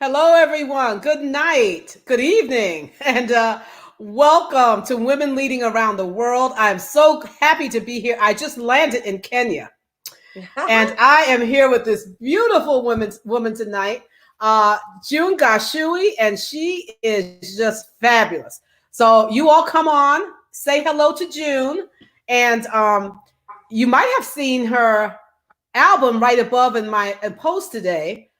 Hello, everyone. Good night, good evening, and welcome to Women Leading Around the World. I'm so happy to be here. I just landed in Kenya, and I am here with this beautiful woman tonight, June Gachui, and she is just fabulous. So you all come on, say hello to June, and you might have seen her album right above in my post today.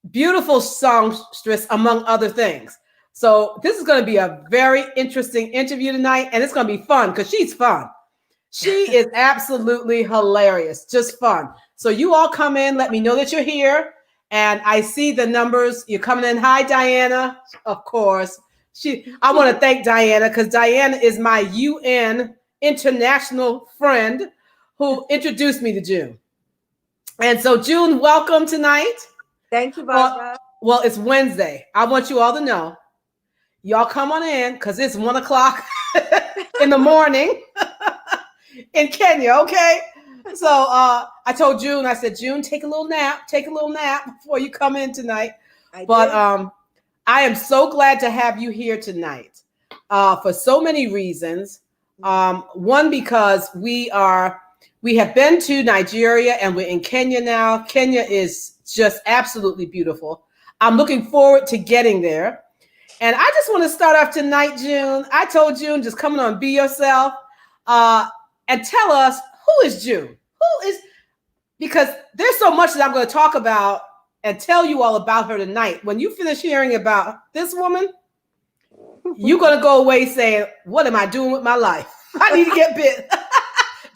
Beautiful songstress, among other things. So this is going to be a very interesting interview tonight, and it's going to be fun because she's fun. She is absolutely hilarious, just fun. So you all come in, let me know that you're here, and I see the numbers. You're coming in. Hi, Diana. Of course, I want to thank Diana because Diana is my UN international friend who introduced me to June. And so, June, welcome tonight. Thank you, Well, Barbara. well, it's Wednesday. I want you all to know. Y'all come on in because it's 1 o'clock in the morning in Kenya, okay? So I told June, I said, June, take a little nap before you come in tonight. I am so glad to have you here tonight for so many reasons. One, because we have been to Nigeria and we're in Kenya now. Kenya is just absolutely beautiful. I'm looking forward to getting there. And I just want to start off tonight, June. I told June, just come on, be yourself, and tell us, who is June? Who is, because there's so much that I'm going to talk about and tell you all about her tonight. When you finish hearing about this woman, you're going to go away saying, what am I doing with my life? I need to get busy.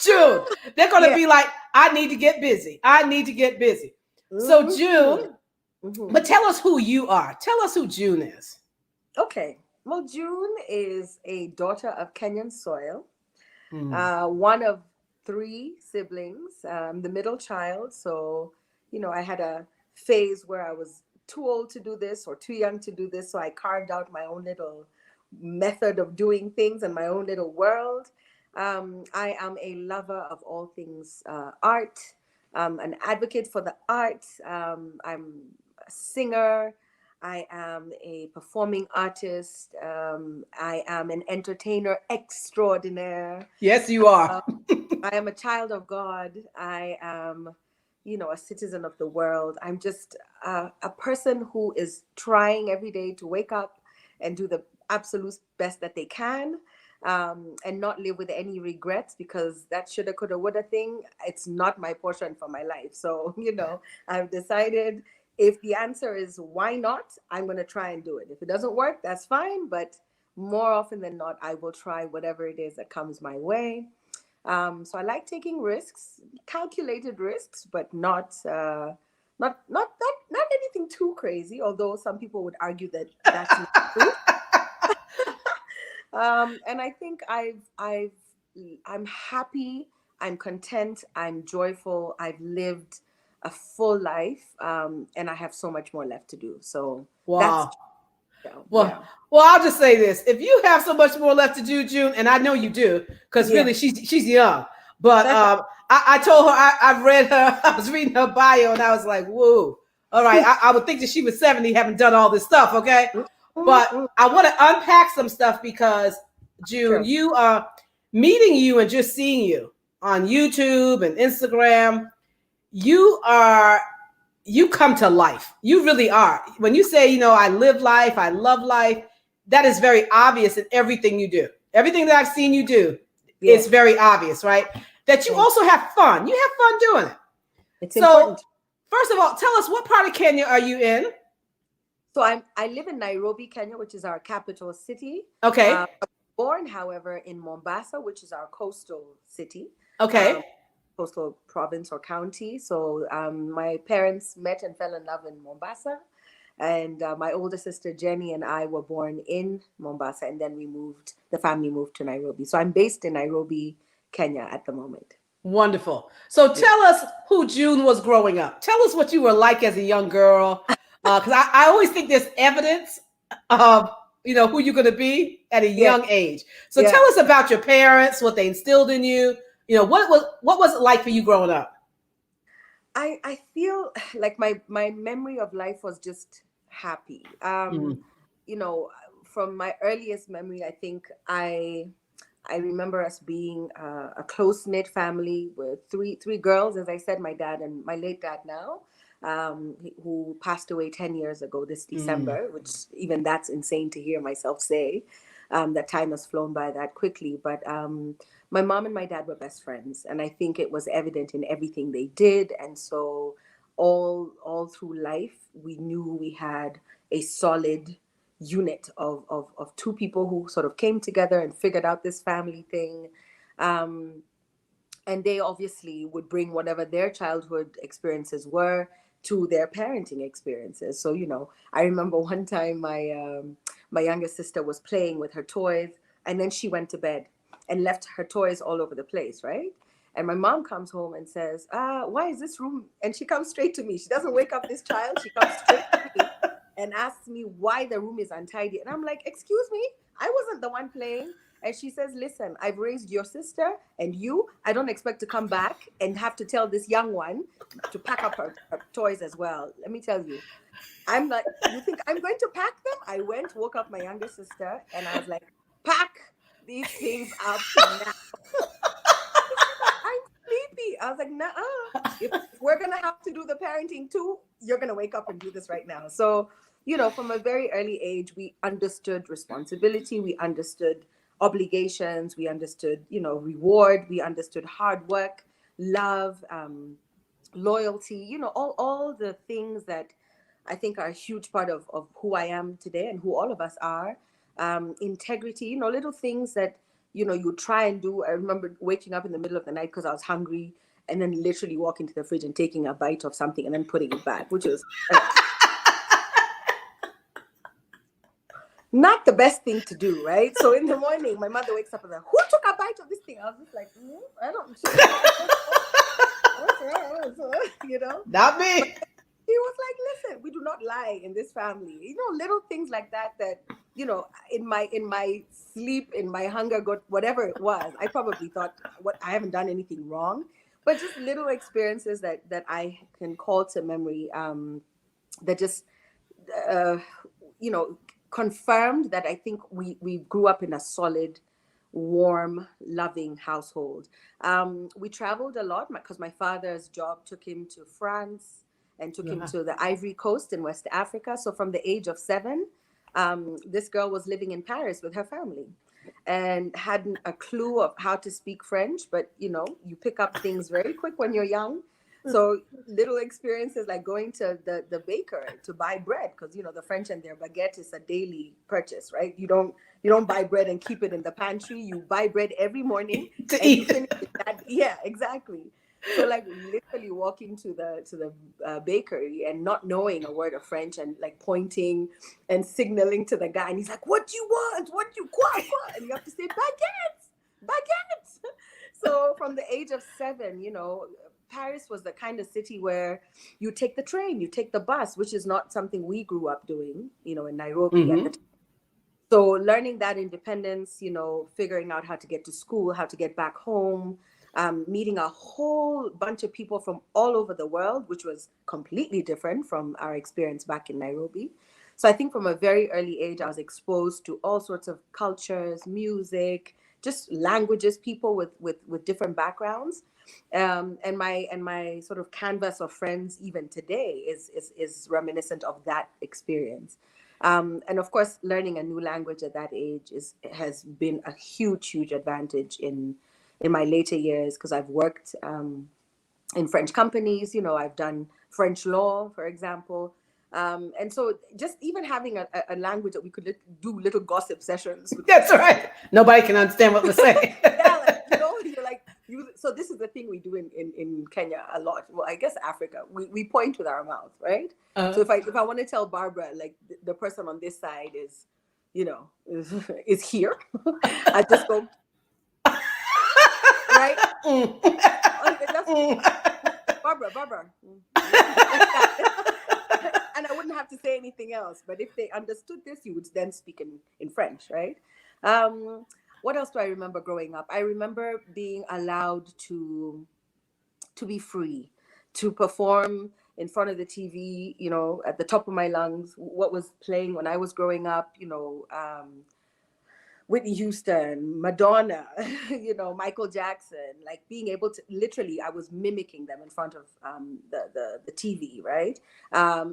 June, they're going to be like, I need to get busy. I need to get busy. So June, but tell us who you are. Tell us who June is. Okay. Well, June is a daughter of Kenyan soil, one of three siblings, the middle child. So, I had a phase where I was too old to do this or too young to do this. So I carved out my own little method of doing things and my own little world. I am a lover of all things art, an advocate for the arts. I'm a singer. I am a performing artist. I am an entertainer extraordinaire. Yes, you are. I am a child of God. I am, a citizen of the world. I'm just a person who is trying every day to wake up and do the absolute best that they can. And not live with any regrets, because that shoulda, coulda, woulda thing, it's not my portion for my life. So, I've decided, if the answer is why not, I'm going to try and do it. If it doesn't work, that's fine. But more often than not, I will try whatever it is that comes my way. So I like taking risks, calculated risks, but not anything too crazy. Although some people would argue that that's not true. And I think I'm happy, I'm content, I'm joyful. I've lived a full life, and I have so much more left to do. So wow. That's well, I'll just say this: if you have so much more left to do, June, and I know you do, because really she's young. But I told her I've read her. I was reading her bio, and I was like, "Whoa! All right." I would think that she was 70, having done all this stuff. Okay. But I want to unpack some stuff because, June, you are meeting you and just seeing you on YouTube and Instagram. You come to life. You really are. When you say, I live life, I love life, that is very obvious in everything you do. Everything that I've seen you do is very obvious, right? That you also have fun. You have fun doing it. It's important. First of all, tell us, what part of Kenya are you in? So I live in Nairobi, Kenya, which is our capital city. Okay. Born, however, in Mombasa, which is our coastal city. Okay. Coastal province or county. So my parents met and fell in love in Mombasa. And my older sister, Jenny, and I were born in Mombasa. And then the family moved to Nairobi. So I'm based in Nairobi, Kenya at the moment. Wonderful. So tell us who June was growing up. Tell us what you were like as a young girl. Because I always think there's evidence of, who you're going to be at a young age. So tell us about your parents, what they instilled in you. What was it like for you growing up? I feel like my memory of life was just happy. Mm. You know, from my earliest memory, I think I remember us being a close knit family with three girls. As I said, my dad and my late dad now, who passed away 10 years ago this Mm. December. Which even that's insane to hear myself say. That time has flown by that quickly. But my mom and my dad were best friends, and I think it was evident in everything they did. And so all through life, we knew we had a solid unit of two people who sort of came together and figured out this family thing. Um, and they obviously would bring whatever their childhood experiences were to their parenting experiences. So, I remember one time my youngest sister was playing with her toys, and then she went to bed and left her toys all over the place, right? And my mom comes home and says, why is this room? And she comes straight to me. She doesn't wake up this child. She comes straight to me and asks me why the room is untidy. And I'm like, excuse me, I wasn't the one playing. And she says, listen, I've raised your sister and you. I don't expect to come back and have to tell this young one to pack up her toys as well. Let me tell you, I'm like, you think I'm going to pack them? I went, woke up my younger sister, and I was like, pack these things up now. She's like, I'm sleepy. I was like, nah, if we're going to have to do the parenting too, you're going to wake up and do this right now. So, from a very early age, we understood responsibility, we understood obligations, we understood, reward, we understood hard work, love, loyalty, all the things that I think are a huge part of who I am today and who all of us are. Integrity, little things that, you try and do. I remember waking up in the middle of the night because I was hungry and then literally walking to the fridge and taking a bite of something and then putting it back, which was not the best thing to do, right? So in the morning, my mother wakes up and like, who took a bite of this thing? I was just like, I don't, Not me. He was like, listen, we do not lie in this family. Little things like that in my sleep, in my hunger, whatever it was, I probably thought what I haven't done anything wrong. But just little experiences that I can call to memory, that just uh, you know confirmed that I think we grew up in a solid, warm, loving household. We traveled a lot because my father's job took him to France and took him Yeah. to the Ivory Coast in West Africa. So from the age of 7, this girl was living in Paris with her family and hadn't a clue of how to speak French. But you pick up things very quick when you're young. So little experiences like going to the baker to buy bread, because the French and their baguette is a daily purchase, right? You don't buy bread and keep it in the pantry. You buy bread every morning To and you eat. finish it that. Yeah, exactly. So like literally walking to the bakery and not knowing a word of French and like pointing and signaling to the guy, and he's like, "What do you want? What do you quoi?" And you have to say baguettes, baguettes. So from the age of 7, Paris was the kind of city where you take the train, you take the bus, which is not something we grew up doing, in Nairobi at the Mm-hmm. time. So learning that independence, figuring out how to get to school, how to get back home, meeting a whole bunch of people from all over the world, which was completely different from our experience back in Nairobi. So I think from a very early age, I was exposed to all sorts of cultures, music, just languages, people with different backgrounds. And my sort of canvas of friends even today is reminiscent of that experience. And of course, learning a new language at that age has been a huge advantage in my later years, because I've worked in French companies. I've done French law, for example. And so just even having a language that we could do little gossip sessions with That's right. Nobody can understand what we're saying. yeah, like you're like so this is the thing we do in Kenya a lot. Well, I guess Africa, we point with our mouth, right? So Uh, if I want to tell Barbara, like the person on this side is, is here, I just go right. mm. Okay, that's Mm. Barbara. Like that. And I wouldn't have to say anything else. But if they understood this, you would then speak in French, right? Um, what else do I remember growing up? I remember being allowed to be free, to perform in front of the TV, at the top of my lungs, what was playing when I was growing up, Whitney Houston, Madonna, Michael Jackson, like being able to literally, I was mimicking them in front of the TV, right?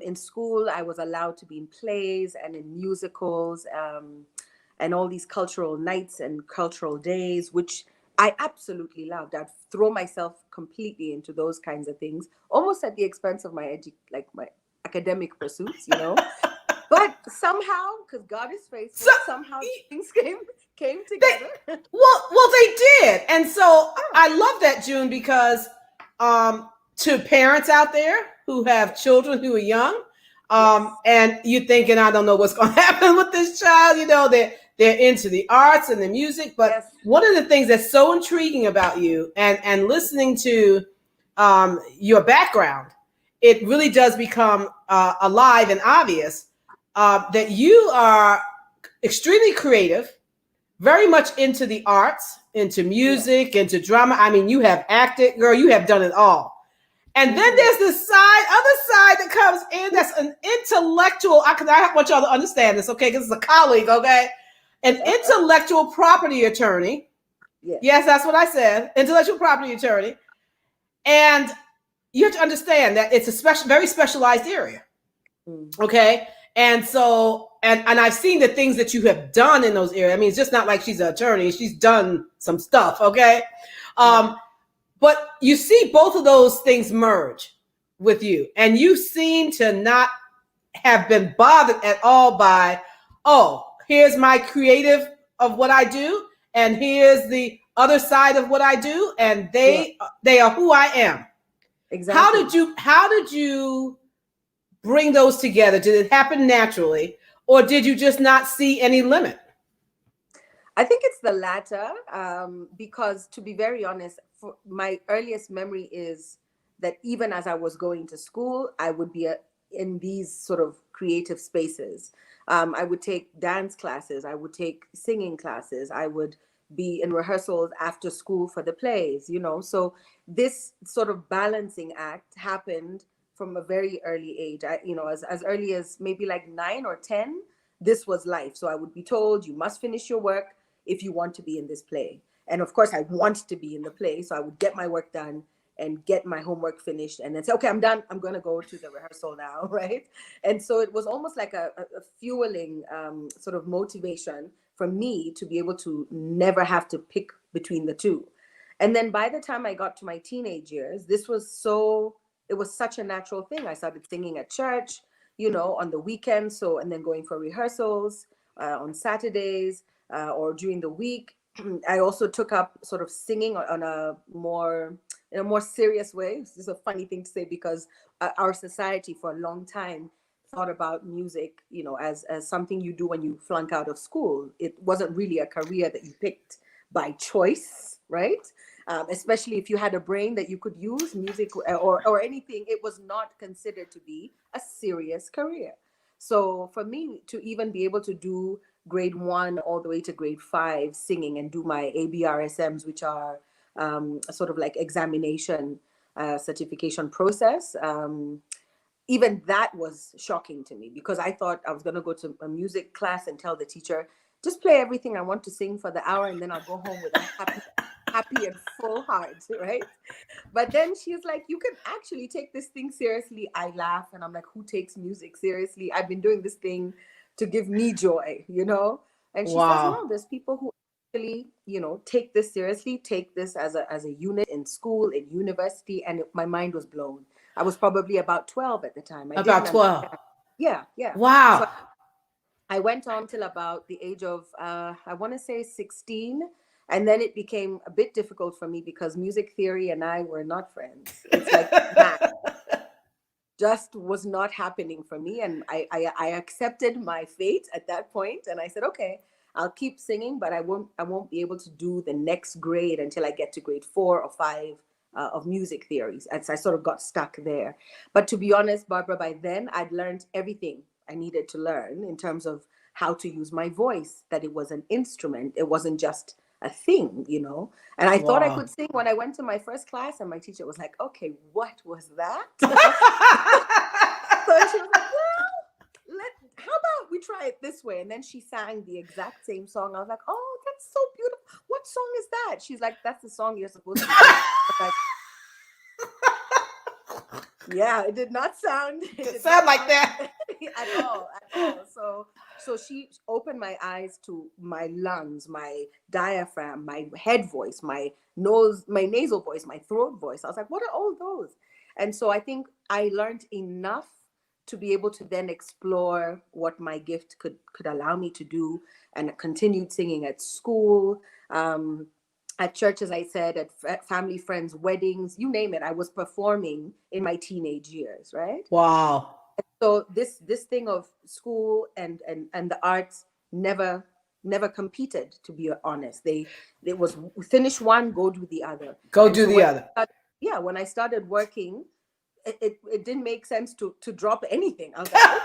In school, I was allowed to be in plays and in musicals and all these cultural nights and cultural days, which I absolutely loved. I'd throw myself completely into those kinds of things, almost at the expense of my my academic pursuits, But somehow, because God is faithful, somehow things came together. Well, they did, and so I love that, June, because to parents out there who have children who are young, and you're thinking, I don't know what's going to happen with this child. They're into the arts and the music, but one of the things that's so intriguing about you, and listening to your background, it really does become alive and obvious. That you are extremely creative, very much into the arts, into music, into drama. I mean, you have acted, girl, you have done it all. And then there's this other side that comes in that's an intellectual. I want y'all to understand this, okay? Because it's a colleague, okay? An intellectual property attorney. Yes, that's what I said. Intellectual property attorney. And you have to understand that it's a very specialized area. Okay. And so, and I've seen the things that you have done in those areas. I mean, it's just not like she's an attorney. She's done some stuff. Okay. But you see both of those things merge with you. And you seem to not have been bothered at all by, here's my creative of what I do. And here's the other side of what I do. And they are who I am. Exactly. How did you bring those together? Did it happen naturally, or did you just not see any limit? I think it's the latter, because to be very honest, my earliest memory is that even as I was going to school, I would be in these sort of creative spaces. I would take dance classes, I would take singing classes, I would be in rehearsals after school for the plays, So this sort of balancing act happened from a very early age. As early as maybe like 9 or 10, this was life. So I would be told, you must finish your work if you want to be in this play. And of course, I wanted to be in the play. So I would get my work done and get my homework finished and then say, okay, I'm done. I'm going to go to the rehearsal now, right? And so it was almost like a fueling sort of motivation for me to be able to never have to pick between the two. And then by the time I got to my teenage years, it was such a natural thing. I started singing at church, on the weekends. So, and then going for rehearsals on Saturdays or during the week. I also took up sort of singing in a more serious way. This is a funny thing to say because our society for a long time thought about music, as something you do when you flunk out of school. It wasn't really a career that you picked by choice, right? Especially if you had a brain that you could use, music or anything, it was not considered to be a serious career. So for me to even be able to do grade 1 all the way to grade 5 singing and do my ABRSMs, which are sort of like examination certification process, even that was shocking to me because I thought I was going to go to a music class and tell the teacher, just play everything I want to sing for the hour and then I'll go home with a happy and full heart, right? But then she's like, you can actually take this thing seriously. I laugh and I'm like, who takes music seriously? I've been doing this thing to give me joy, And she says, no, there's people who actually, take this seriously, take this as a unit in school, in university. And my mind was blown. I was probably about 12 at the time. About 12. Yeah. Wow. So I went on till about the age of, I want to say 16. And then it became a bit difficult for me because music theory and I were not friends. It's like that just was not happening for me. And I accepted my fate at that point. And I said, okay, I'll keep singing, but I won't be able to do the next grade until I get to grade 4 or 5 of music theories. And so I sort of got stuck there. But to be honest, Barbara, by then I'd learned everything I needed to learn in terms of how to use my voice, that it was an instrument. It wasn't just a thing, and I thought I could sing when I went to my first class and my teacher was like, okay, what was that? this way. And then she sang the exact same song. I was like, oh, that's so beautiful. What song is that? She's like, that's the song you're supposed to be singing. I was like, yeah, it did not sound. It did sound not like sound that at all, at all. So she opened my eyes to my lungs, my diaphragm, my head voice, my nose, my nasal voice, my throat voice. I was like, what are all those? And so I think I learned enough to be able to then explore what my gift could allow me to do, and continued singing at school, at church, as I said, at family, friends, weddings, you name it. I was performing in my teenage years, right? wow So this thing of school and the arts never competed, to be honest. They was finish one, go do the other. go And do so the other when I started working, it didn't make sense to drop anything. I was like, okay.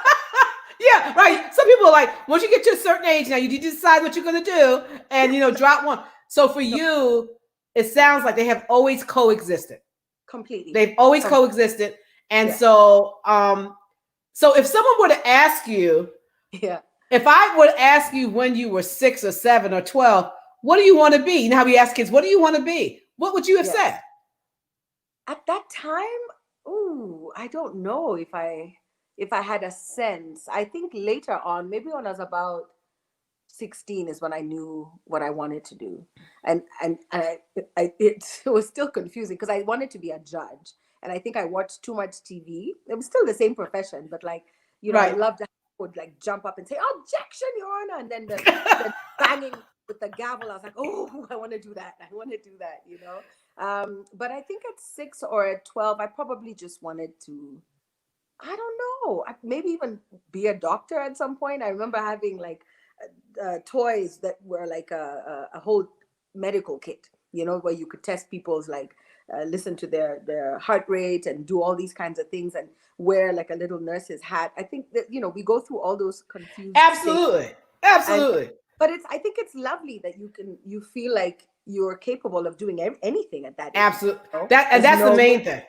yeah, right. Some people are like, once you get to a certain age now, you decide what you're going to do and, drop one. So for No, you, it sounds like they have always coexisted. completely. They've always coexisted. And Yeah. so if someone were to ask you, Yeah. if I would ask you when you were 6 or 7 or 12, what do you want to be? You know how we ask kids, what do you want to be? What would you have said? At that time, I don't know if I had a sense. I think later on, maybe when I was about 16 is when I knew what I wanted to do. And it was still confusing because I wanted to be a judge. And I think I watched too much TV. It was still the same profession, but like, Right. I loved how I would like jump up and say, objection, Your Honor. And then the banging with the gavel, I was like, oh, I want to do that. I want to do that, But I think at 6 or at 12, I probably just wanted to, I don't know, maybe even be a doctor at some point. I remember having like toys that were like a whole medical kit, where you could test people's like listen to their heart rate and do all these kinds of things and wear like a little nurse's hat. I think that we go through all those confused Absolutely. Absolutely. But I think it's lovely that you feel like you're capable of doing anything at that age. Absolutely. That's the main thing.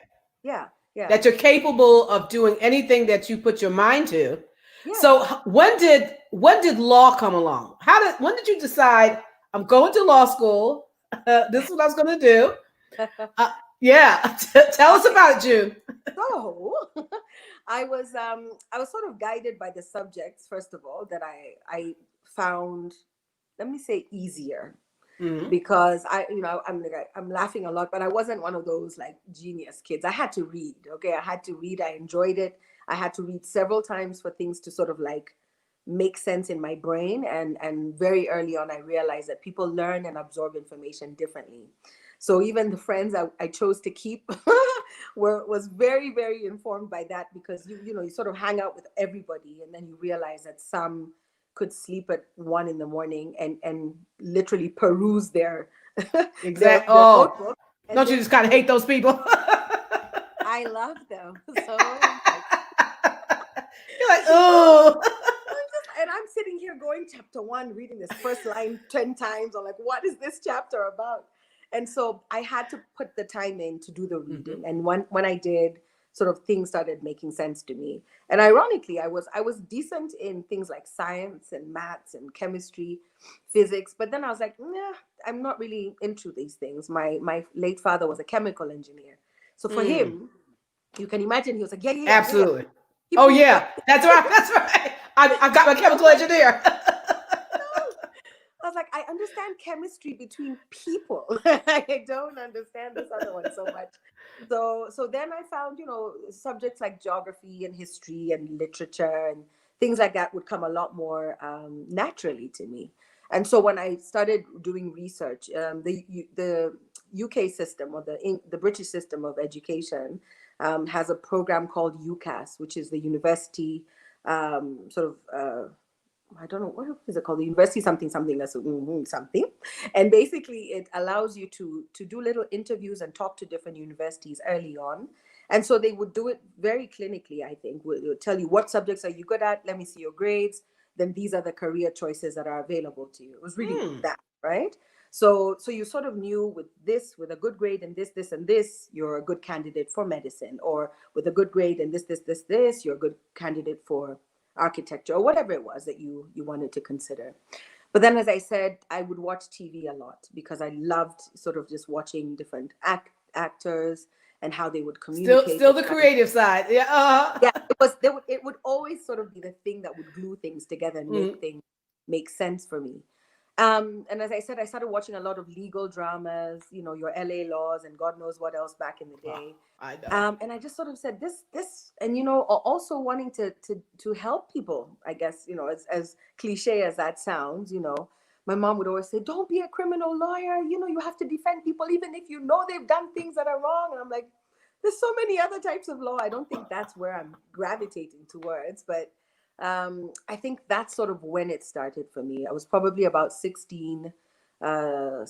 Yeah. That you're capable of doing anything that you put your mind to. Yeah. So when did law come along? When did you decide I'm going to law school? This is what I was going to do. Tell us about it, June. So I was sort of guided by the subjects, first of all, that I found, let me say, easier. Mm-hmm. Because I'm laughing a lot, but I wasn't one of those like genius kids. I had to read. Okay, I had to read. I enjoyed it. I had to read several times for things to sort of like make sense in my brain. And very early on, I realized that people learn and absorb information differently. So even the friends I chose to keep was very, very informed by that, because you sort of hang out with everybody, and then you realize that some could sleep at 1 a.m. and literally peruse their exactly their notebook. Don't you just kind of hate those people? I love them. So you're like, oh. And I'm sitting here going chapter 1, reading this first line 10 times. I'm like, what is this chapter about? And so I had to put the time in to do the reading. Mm-hmm. And when I did, sort of things started making sense to me. And ironically, I was decent in things like science and maths and chemistry, physics. But then I was like, nah, I'm not really into these things. My late father was a chemical engineer. So for him, you can imagine, he was like, yeah. Absolutely. Yeah. That's right. I've got my chemical engineer. I was like, I understand chemistry between people. I don't understand this other one so much. So then I found, subjects like geography and history and literature and things like that would come a lot more naturally to me. And so when I started doing research, the UK system, or the British system of education, has a program called UCAS, which is the university I don't know, what is it called? The university something, that's something. And basically it allows you to do little interviews and talk to different universities early on. And so they would do it very clinically, I think. They'll tell you, what subjects are you good at? Let me see your grades. Then these are the career choices that are available to you. It was really that, right? So you sort of knew with a good grade in this, and this, you're a good candidate for medicine. Or with a good grade in this, you're a good candidate for architecture, or whatever it was that you wanted to consider. But then, as I said, I would watch TV a lot because I loved sort of just watching different actors and how they would communicate. Still the creative side. Yeah. Yeah, it would always sort of be the thing that would glue things together and Mm. make things make sense for me. And as I said, I started watching a lot of legal dramas, your LA Laws and God knows what else back in the Oh, day. I know. And I just sort of said this, and also wanting to help people, I guess, as cliche as that sounds, my mom would always say, "Don't be a criminal lawyer. You have to defend people even if you know they've done things that are wrong." And I'm like, there's so many other types of law. I don't think that's where I'm gravitating towards, but I think that's sort of when it started for me. I was probably about 16 or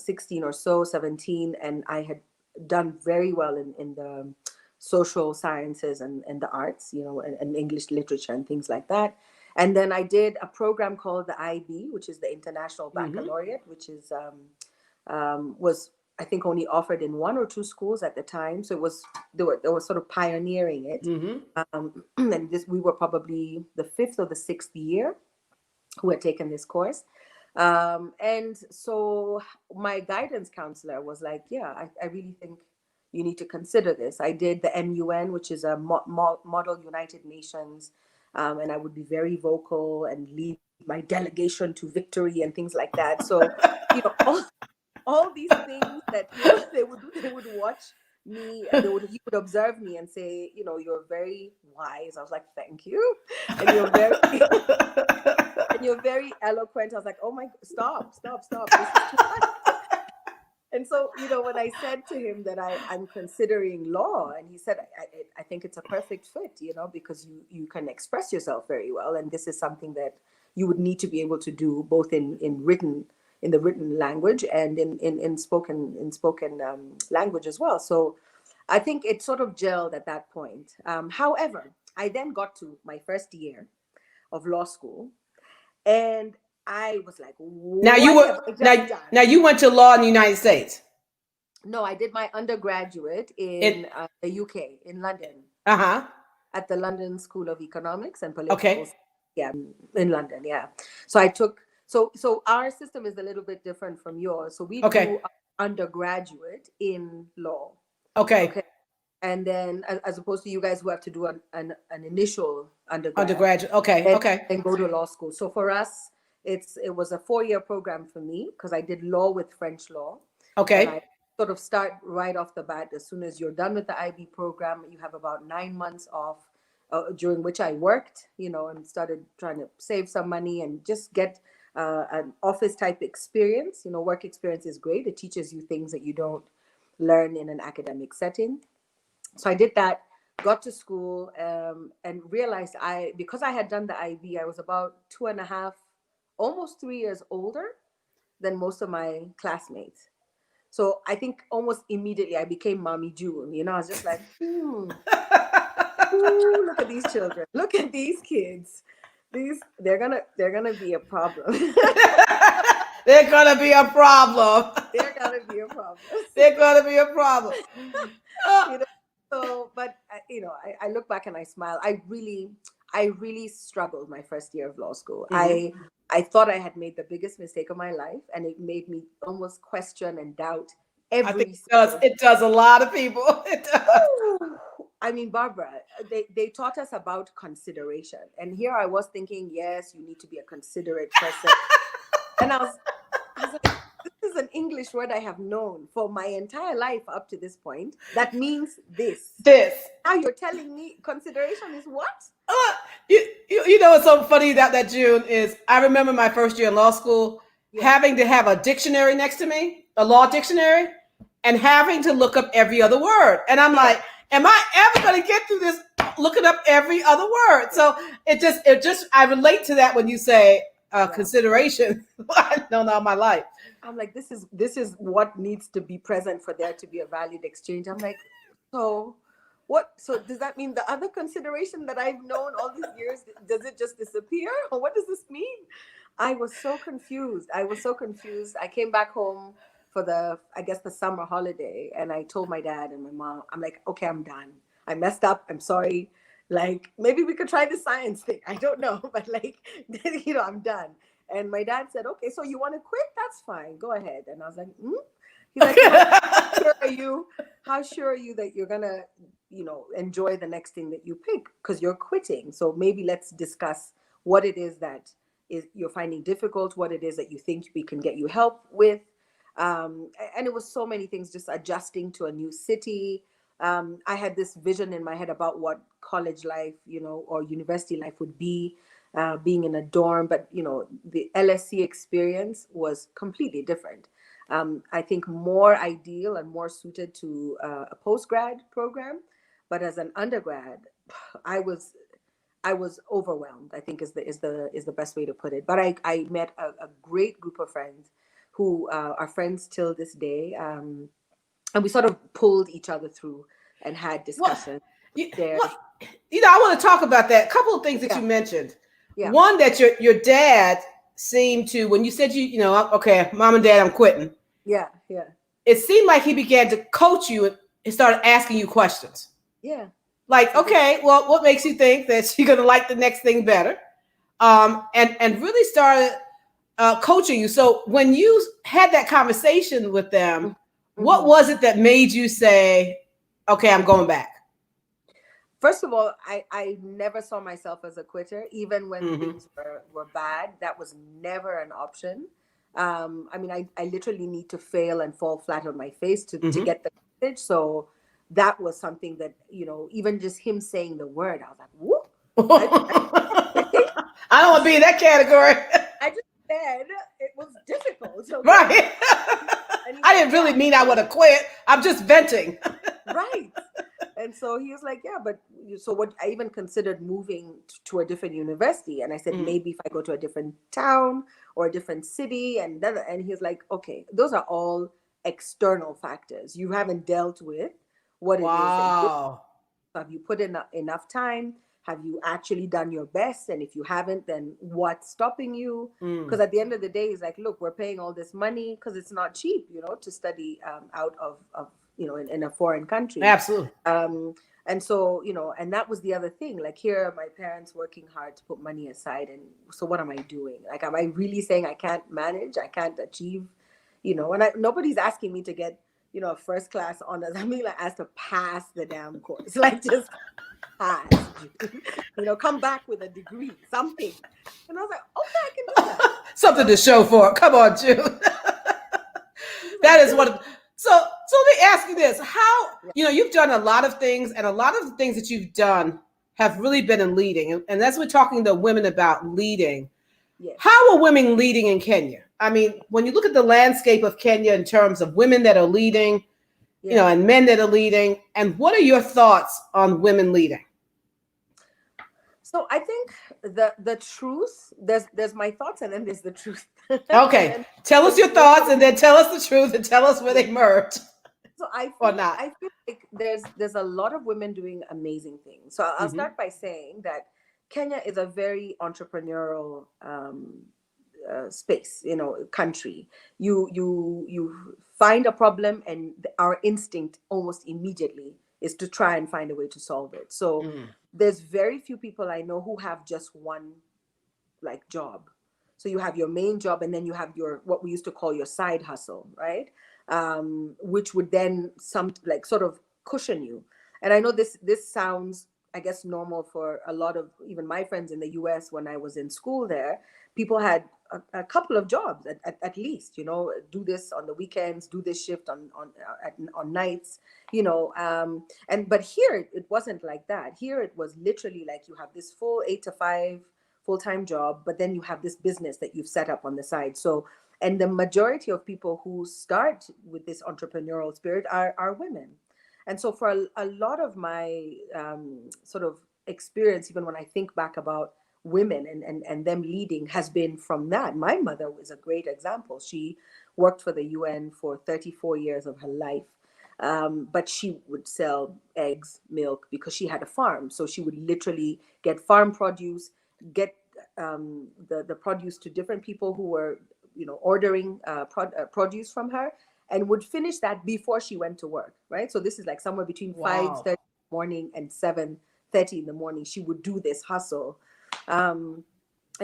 so, 17, and I had done very well in the social sciences and the arts, and English literature and things like that. And then I did a program called the IB, which is the International Baccalaureate, which is was, I think, only offered in one or two schools at the time. So they were sort of pioneering it. And we were probably the fifth or the sixth year who had taken this course. And so my guidance counselor was like, "Yeah, I really think you need to consider this." I did the MUN, which is a Model United Nations, and I would be very vocal and lead my delegation to victory and things like that. So, all these things that they would watch me, he would observe me and say, "You're very wise." I was like, "Thank you," and you're very and you're very eloquent. I was like, "Oh my, stop, stop, stop. This is too much." And so, when I said to him that I'm considering law, and he said, I think it's a perfect fit, because you can express yourself very well. And this is something that you would need to be able to do both in the written language and in spoken language as well. So I think it sort of gelled at that point. However, I then got to my first year of law school, and I was like, Now you "What were have I just now done?" you went to law in the United States. No, I did my undergraduate in It the UK, in London, uh-huh. at the London School of Economics and Political. Okay. Yeah, in London. Yeah. So I took. So our system is a little bit different from yours. So we Okay. do undergraduate in law. Okay. Okay. And then, as opposed to you guys who have to do an initial undergrad, Undergraduate. Okay. and Okay. then go to law school. So for us, it was a 4-year program for me because I did law with French law, and I Okay. sort of start right off the bat. As soon as you're done with the IB program, you have about 9 months off, during which I worked, and started trying to save some money and just get an office type experience. Work experience is great. It teaches you things that you don't learn in an academic setting. So I did that, got to school, and realized because I had done the IB, I was about 2.5, almost 3 years older than most of my classmates. So I think almost immediately I became Mommy June. I was just like, ooh, look at these children, look at these kids. They're gonna be a problem. They're gonna be a problem. They're gonna be a problem. They're gonna be a problem. you know but I look back and I smile. I really struggled my first year of law school. Mhm. I thought I had made the biggest mistake of my life, and it made me almost question and doubt I think every it does. single. It does a lot of people. It does. I mean, Barbara, they taught us about consideration, and here I was thinking, yes, you need to be a considerate person, and I was like, this is an English word I have known for my entire life up to this point. That means this. This. Now you're telling me consideration is what? Uh, you know what's so funny about that, June, is I remember my first year in law school Yeah. having to have a dictionary next to me, a law dictionary, and having to look up every other word. And I'm like, am I ever going to get through this looking up every other word? So I relate to that when you say consideration. I've known all my life. I'm like, this is what needs to be present for there to be a valued exchange. I'm like, so what? So does that mean the other consideration that I've known all these years, does it just disappear, or what does this mean? I was so confused. I came back home for I guess the summer holiday, and I told my dad and my mom, I'm like, okay, I'm done. I messed up. I'm sorry. Like, maybe we could try the science thing. I don't know. But like, I'm done. And my dad said, okay, so you want to quit? That's fine. Go ahead. And I was like, He's like, well, sure are you? How sure are you that you're going to, enjoy the next thing that you pick? Because you're quitting. So maybe let's discuss what it is that is you're finding difficult, what it is that you think we can get you help with. And it was so many things, just adjusting to a new city. I had this vision in my head about what college life, or university life would be, being in a dorm. But, the LSC experience was completely different. I think more ideal and more suited to a postgrad program. But as an undergrad, I was I was overwhelmed, I think is the best way to put it. But I met a great group of friends who are friends till this day. And we sort of pulled each other through and had Well, discussions, you, shared. well, I want to talk about that. A couple of things that you Yeah, mentioned. yeah, One, that your dad seemed to, when you said okay, mom and dad, I'm quitting. yeah, yeah, It seemed like he began to coach you and started asking you questions. yeah. Like, He did. okay, well, what makes you think that you're gonna like the next thing better? And really started coaching you. So when you had that conversation with them, what Mhm. was it that made you say, okay, I'm going back? First of all, I never saw myself as a quitter, even when Mm-hmm. things were bad. That was never an option. I mean, I literally need to fail and fall flat on my face to Mm-hmm. get the message. So that was something that, even just him saying the word, I was like, whoop. I I don't want to be in that category. I just said it was difficult, okay? Right. And he's I like, didn't really yeah, mean I would have quit. I'm just venting. right. And so he was like, yeah, but so what? I even considered moving to a different university. And I said, Mm. maybe if I go to a different town or a different city. And he's like, okay, those are all external factors. You haven't dealt with what it is that you're, Wow. have you put in enough time? Have you actually done your best? And if you haven't, then what's stopping you? Because Mm. at the end of the day, it's like, look, we're paying all this money because it's not cheap, to study out of in a foreign country. Absolutely. Um, and so, and that was the other thing. Like, here are my parents working hard to put money aside. And so what am I doing? Like, am I really saying I can't manage? I can't achieve, and nobody's asking me to get, a first class honors. I mean, like, asked to pass the damn course, like just pass, June. Come back with a degree, something. And I was like, okay, I can do that. Something to show for it. Come on, June. He was That like, is do what. So let me ask you this: how it. you've done a lot of things, and a lot of the things that you've done have really been in leading, and that's what we're talking to women about leading. Yes. How are women leading in Kenya? I mean, when you look at the landscape of Kenya in terms of women that are leading, Yeah. and men that are leading, and what are your thoughts on women leading? So I think the truth, there's my thoughts, and then there's the truth. And Okay, then tell us there's your the rest of thoughts, it. and then tell us the truth, and tell us where Yeah. they merged So I or feel not. I feel like there's a lot of women doing amazing things. So I'll Mm-hmm. start by saying that Kenya is a very entrepreneurial space, country. You find a problem, and our instinct almost immediately is to try and find a way to solve it. So Mm. there's very few people I know who have just one, like, job. So you have your main job, and then you have your, what we used to call, your side hustle, right? Which would then some, like, sort of cushion you. And I know this sounds, I guess, normal for a lot of even my friends in the US. When I was in school there, people had a couple of jobs at least, do this on the weekends, do this shift on nights, and but here it wasn't like that. Here it was literally like, you have this full 8 to 5 full-time job, but then you have this business that you've set up on the side. So, and the majority of people who start with this entrepreneurial spirit are women. And so for a lot of my sort of experience, even when I think back about women and them leading, has been from that. My mother was a great example. She worked for the UN for 34 years of her life. But she would sell eggs, milk, because she had a farm. So she would literally get farm produce, get the produce to different people who were, ordering produce from her, and would finish that before she went to work. Right. So this is like somewhere between five Wow. thirty morning and 7 6:30 in the morning. She would do this hustle. And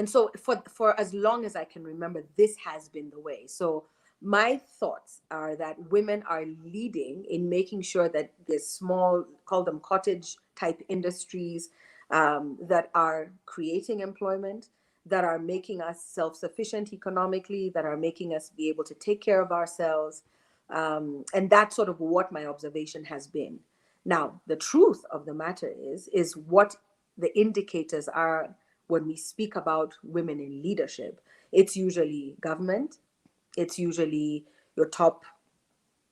so for as long as I can remember, this has been the way. So my thoughts are that women are leading in making sure that there's small, call them cottage type industries, that are creating employment, that are making us self-sufficient economically, that are making us be able to take care of ourselves. And that's sort of what my observation has been. Now, the truth of the matter is what the indicators are when we speak about women in leadership. It's usually government, it's usually your top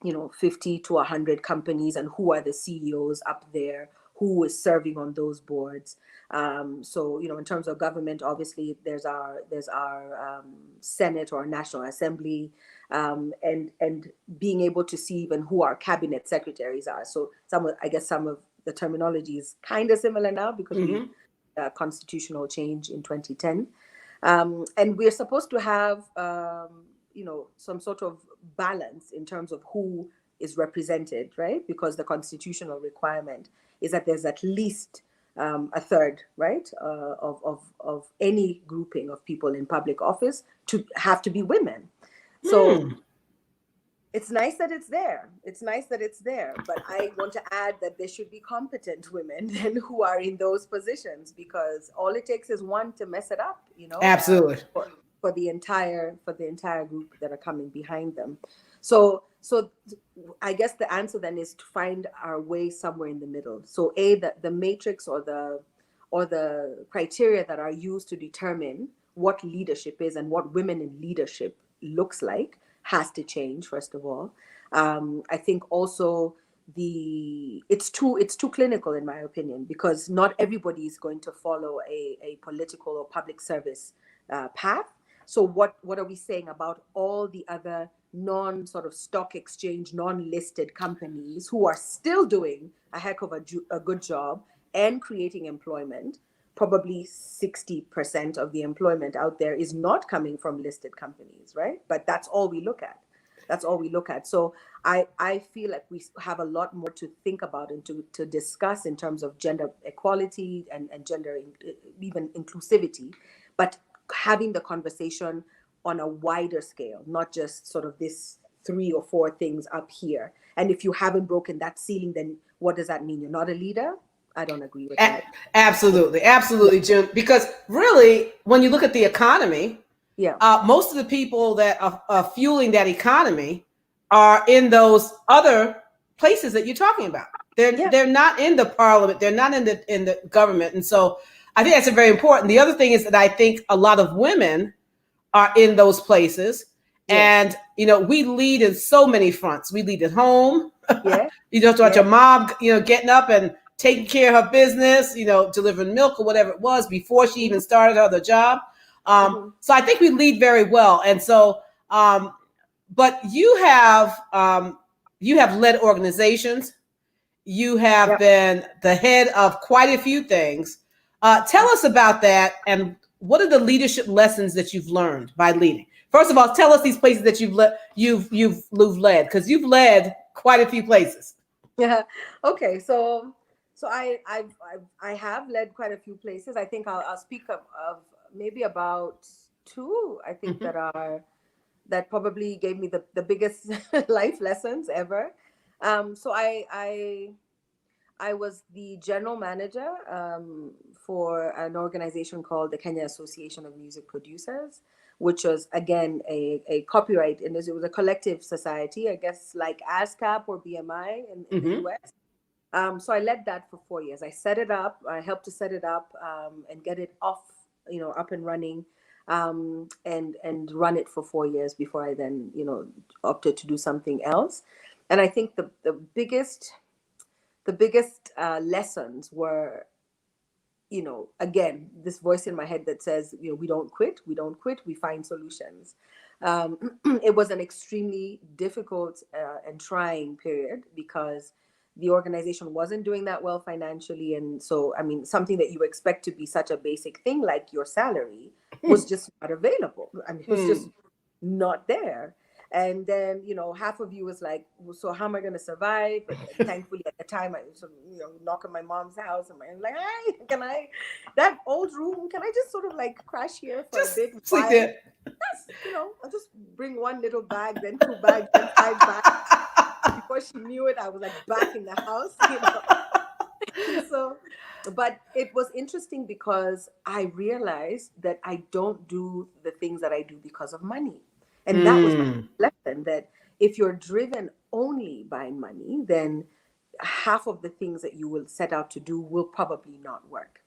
50 to 100 companies, and who are the CEOs up there, who is serving on those boards. So in terms of government, obviously there's our Senate or National Assembly, and being able to see even who our cabinet secretaries are. So I guess some of the terminology is kind of similar now, because we constitutional change in 2010. And we're supposed to have some sort of balance in terms of who is represented, right? Because the constitutional requirement is that there's at least a third, right, of any grouping of people in public office to have to be women. So it's nice that it's there. It's nice that it's there. But I want to add that there should be competent women and who are in those positions, because all it takes is one to mess it up, Absolutely. For the entire group that are coming behind them. So I guess the answer then is to find our way somewhere in the middle. So the matrix or the criteria that are used to determine what leadership is and what women in leadership looks like has to change, first of all. I think also it's too clinical, in my opinion, because not everybody is going to follow a political or public service path. So what are we saying about all the other non-sort of stock exchange, non-listed companies who are still doing a heck of a good job and creating employment? Probably 60% of the employment out there is not coming from listed companies, right? But that's all we look at. So I feel like we have a lot more to think about and to discuss in terms of gender equality and gender even inclusivity, but having the conversation on a wider scale, not just sort of this 3 or 4 things up here. And if you haven't broken that ceiling, then what does that mean? You're not a leader? I don't agree with that. Absolutely, June. Because really, when you look at the economy, most of the people that are fueling that economy are in those other places that you're talking about. They're not in the parliament. They're not in the government. And so I think that's very important. The other thing is that I think a lot of women are in those places. And, we lead in so many fronts. We lead at home. You just watch your mom, getting up and taking care of her business, delivering milk or whatever it was before she even started her other job. So I think we lead very well. And so, but you have led organizations. You have been the head of quite a few things. Tell us about that, and what are the leadership lessons that you've learned by leading? First of all, tell us these places that you've led, because you've led quite a few places. Yeah. Okay. So I have led quite a few places. I think I'll speak of maybe about 2. I think that probably gave me the biggest life lessons ever. So I was the general manager for an organization called the Kenya Association of Music Producers, which was, again, a copyright industry. It was a collective society, I guess, like ASCAP or BMI in the US. So I led that for 4 years. I set it up. I helped to set it up and get it up and running, and run it for 4 years before I then, opted to do something else. And I think the biggest lessons were, again, this voice in my head that says, we don't quit, we find solutions. It was an extremely difficult and trying period, because the organization wasn't doing that well financially. And so, I mean, something that you expect to be such a basic thing like your salary was just not available. I mean, it was just not there. And then, half of you was like, well, so how am I going to survive? But thankfully, a time I sort of, knock on my mom's house and I'm like, hi, that old room, can I just sort of like crash here for a bit? Sleep there. Yes, I'll just bring one little bag, then two bags, then five bags. Before she knew it, I was like back in the house, So, but it was interesting because I realized that I don't do the things that I do because of money. And that was my lesson, that if you're driven only by money, then half of the things that you will set out to do will probably not work.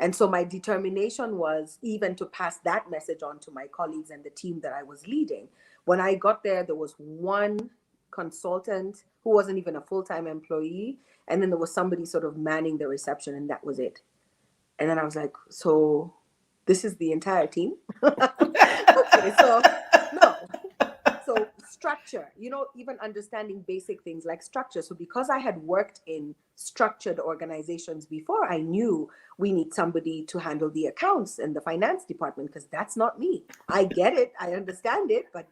And so my determination was even to pass that message on to my colleagues and the team that I was leading. When I got there, there was one consultant who wasn't even a full-time employee. And then there was somebody sort of manning the reception, and that was it. And then I was like, so this is the entire team? Okay, so no. So structure, even understanding basic things like structure. So because I had worked in structured organizations before, I knew we need somebody to handle the accounts and the finance department, because that's not me. I get it, I understand it, but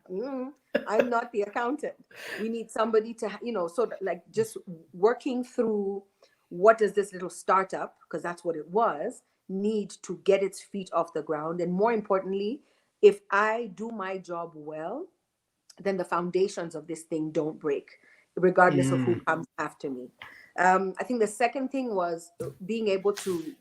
I'm not the accountant. We need somebody to, so like just working through what does this little startup, because that's what it was, need to get its feet off the ground. And more importantly, if I do my job well, then the foundations of this thing don't break, regardless of who comes after me. I think the second thing was being able to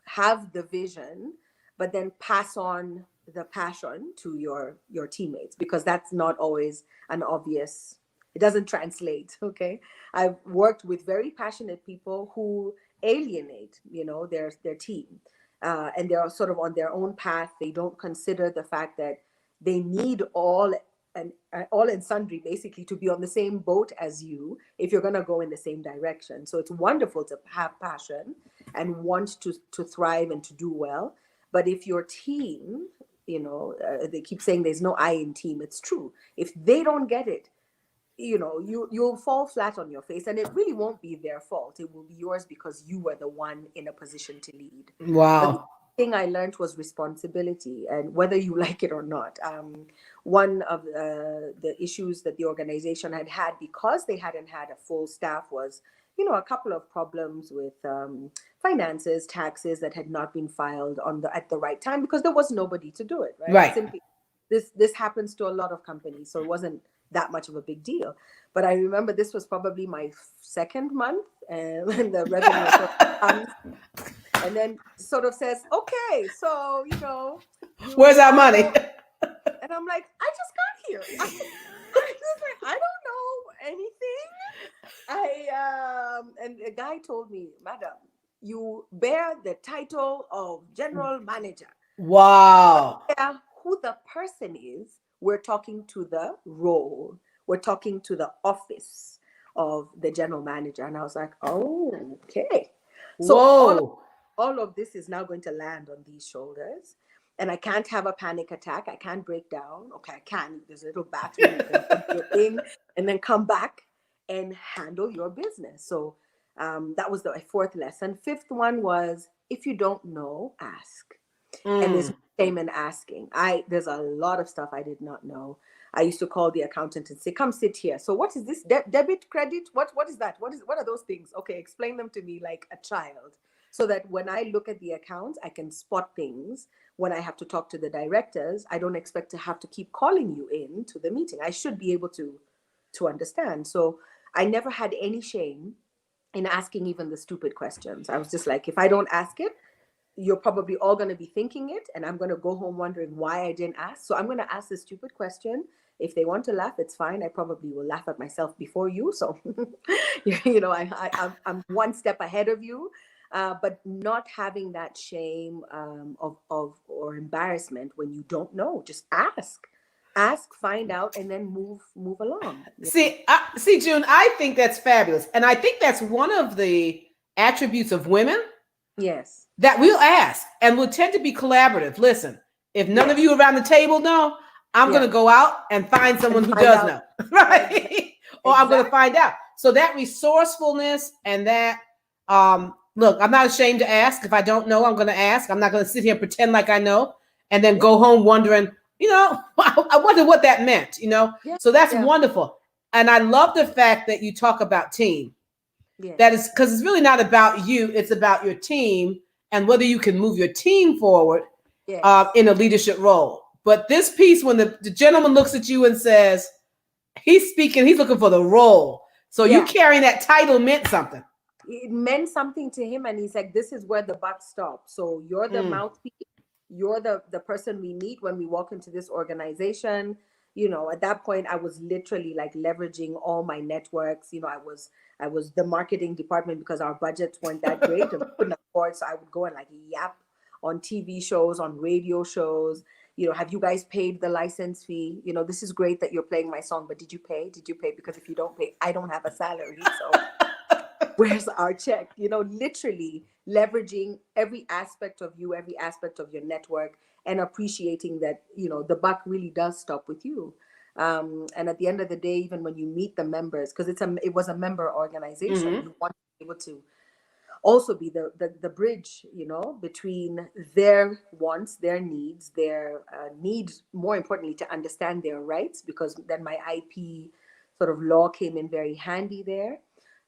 have the vision, but then pass on the passion to your teammates, because that's not always an obvious, it doesn't translate. Okay. I've worked with very passionate people who alienate, their team. And they're sort of on their own path. They don't consider the fact that they need all and sundry basically to be on the same boat as you if you're going to go in the same direction. So it's wonderful to have passion and want to thrive and to do well. But if your team, they keep saying there's no I in team. It's true. If they don't get it, you'll fall flat on your face, and it really won't be their fault. It will be yours because you were the one in a position to lead. Wow. Thing I learned was responsibility, and whether you like it or not. One of the issues that the organization had because they hadn't had a full staff was, a couple of problems with finances, taxes that had not been filed at the right time because there was nobody to do it. Right. Simply, this happens to a lot of companies, so it wasn't that much of a big deal. But I remember this was probably my second month, and the revenue comes. And then sort of says, okay, so, where's our money? And I'm like, I just got here. I just like, I don't know anything. And the guy told me, madam, you bear the title of general manager. Wow. Who the person is, we're talking to the role. We're talking to the office of the general manager. And I was like, oh, okay. So whoa. All of this is now going to land on these shoulders, and I can't have a panic attack. I can't break down. Okay, I can. There's a little bathroom, you can put your thing, and then come back and handle your business. So that was the fourth lesson. Fifth one was, if you don't know, ask. And there's no shame in asking. There's a lot of stuff I did not know. I used to call the accountant and say, come sit here. So what is this? Debit, credit? What is that? What are those things? Okay, explain them to me like a child. So that when I look at the accounts, I can spot things. When I have to talk to the directors, I don't expect to have to keep calling you in to the meeting. I should be able to understand. So I never had any shame in asking even the stupid questions. I was just like, if I don't ask it, you're probably all going to be thinking it, and I'm going to go home wondering why I didn't ask. So I'm going to ask the stupid question. If they want to laugh, it's fine. I probably will laugh at myself before you. So, I'm one step ahead of you. But not having that shame or embarrassment when you don't know. Just ask, find out, and then move along. See, June, I think that's fabulous, and I think that's one of the attributes of women. Yes, that we'll ask, and we'll tend to be collaborative. Listen, if none of you around the table know, I'm going to go out and find someone who does know, right? Exactly. Or I'm going to find out. So that resourcefulness and that. Look, I'm not ashamed to ask. If I don't know, I'm going to ask. I'm not going to sit here and pretend like I know and then go home wondering, I wonder what that meant, So that's wonderful. And I love the fact that you talk about team, Yes. That is because it's really not about you, it's about your team and whether you can move your team forward Yes. in a leadership role. But this piece, when the gentleman looks at you and says, he's speaking, he's looking for the role. So you Yeah. carrying that title meant something. It meant something to him, and he's like, this is where the buck stops. So you're the Mm. mouthpiece, you're the person we meet when we walk into this organization. At that point I was literally like leveraging all my networks. I was the marketing department because our budgets weren't that great and we couldn't afford, so I would go and like yap on TV shows, on radio shows. Have you guys paid the license fee? This is great that you're playing my song, but did you pay? Because if you don't pay, I don't have a salary. So where's our check? Literally leveraging every aspect of you, every aspect of your network, and appreciating that the buck really does stop with you. And at the end of the day, even when you meet the members, because it was a member organization, Mm-hmm. you want to be able to also be the bridge, between their wants, their needs, their need, more importantly, to understand their rights, because then my IP sort of law came in very handy there.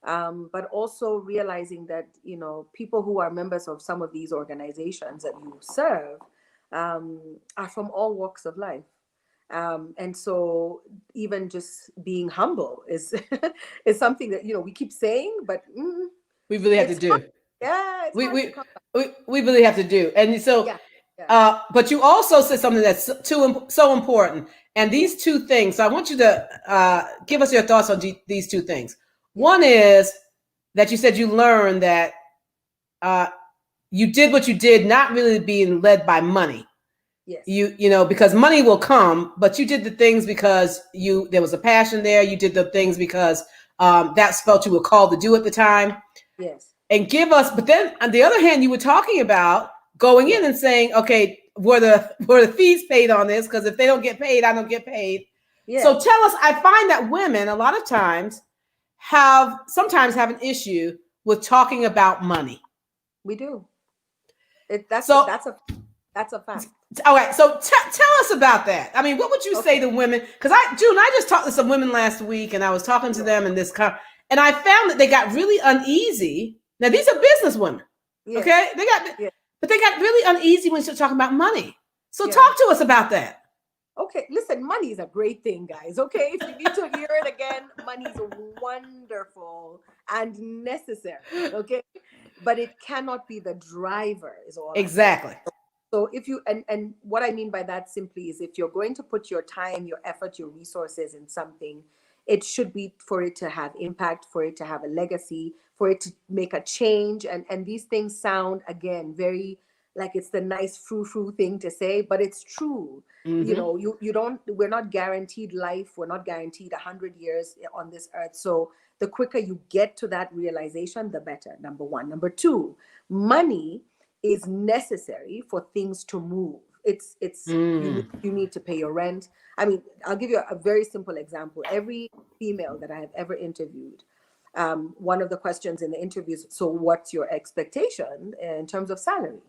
But also realizing that, people who are members of some of these organizations that you serve are from all walks of life. And so even just being humble is is something that we keep saying, but We really have to it's hard. do. Yeah, it's We, hard to we, come back. we really have to do. And so, Yeah, yeah, but you also said something that's so important. And yeah, these two things, so I want you to give us your thoughts on these two things. yeah. One is that you said you learned that uh, you did what you did, not really being led by money. Yes, Because money will come, but you did the things because there was a passion there. You did the things because that's felt you were called to do at the time. yes, And give us, but then on the other hand, you were talking about going yeah, in and saying, okay, were the fees paid on this? Because if they don't get paid, I don't get paid. So yes. tell us, I find that women a lot of times sometimes have an issue with talking about money. We do. It that's So that's a fact. all right, so tell us about that. I mean, what would you say Okay. to women? Because June, I just talked to some women last week, and I was talking to Yeah, them in this and I found that they got really uneasy. Now these are business women, yes, okay? yeah, But they got really uneasy when she was talking about money. So yeah. talk to us about that. Okay, listen, money is a great thing, guys. Okay, if you need to hear it again, money is wonderful and necessary. Okay, but it cannot be the driver, is all I'm saying. Exactly. So if you and what I mean by that simply is, if you're going to put your time, your effort, your resources in something, it should be for it to have impact, for it to have a legacy, for it to make a change. And these things sound, again, very like it's the nice frou-frou thing to say, but it's true. Mm-hmm. You don't, we're not guaranteed life, we're not guaranteed 100 years on this earth. So the quicker you get to that realization, the better. Number one. Number two, money is necessary for things to move. It's Mm. you need to pay your rent. I mean, I'll give you a very simple example. Every female that I have ever interviewed, one of the questions in the interviews, so what's your expectation in terms of salary?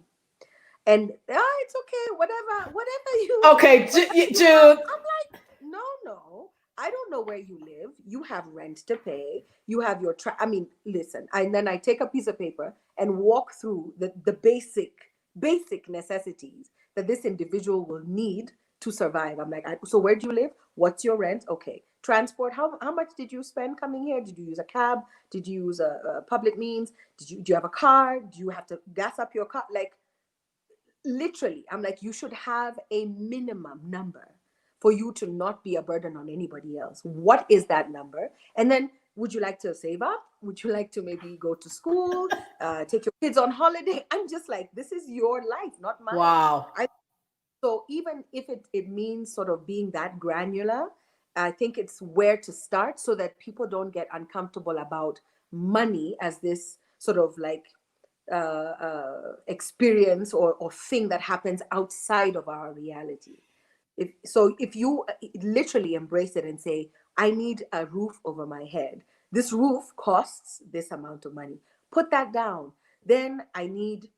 And it's okay, whatever Okay, you have. Jude. I'm like, no, I don't know where you live. You have rent to pay. You have your I mean, listen. And then I take a piece of paper and walk through the basic necessities that this individual will need to survive. I'm like, so where do you live? What's your rent? Okay. Transport. How much did you spend coming here? Did you use a cab? Did you use a public means? Do you have a car? Do you have to gas up your car? Like, literally, I'm like, you should have a minimum number for you to not be a burden on anybody else. What is that number? And then, would you like to save up? Would you like to maybe go to school, take your kids on holiday? I'm just like, this is your life, not mine. Wow. So even if it means sort of being that granular, I think it's where to start so that people don't get uncomfortable about money as this sort of like experience or thing that happens outside of our reality. If you literally embrace it and say, I need a roof over my head, this roof costs this amount of money, put that down. Then I need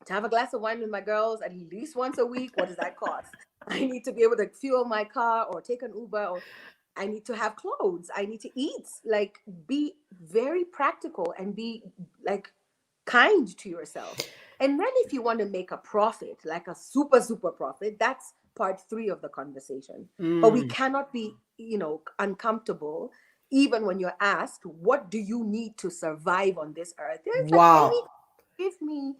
to have a glass of wine with my girls at least once a week. What does that cost? I need to be able to fuel my car or take an Uber. Or I need to have clothes. I need to eat. Like, be very practical and be like kind to yourself. And then if you want to make a profit, like a super profit, that's part three of the conversation. But we cannot be, uncomfortable even when you're asked, what do you need to survive on this earth? It's like, Wow. give me.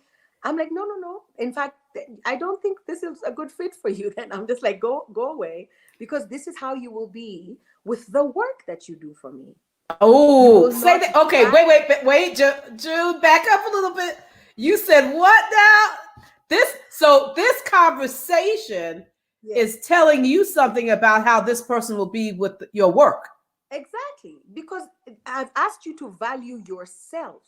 I'm like, no. In fact, I don't think this is a good fit for you. Then I'm just like, go away, because this is how you will be with the work that you do for me. You Oh, will say not that. Okay, back. wait, Jude, back up a little bit. You said what now? This conversation Yes, is telling you something about how this person will be with your work. exactly. Because I've asked you to value yourself,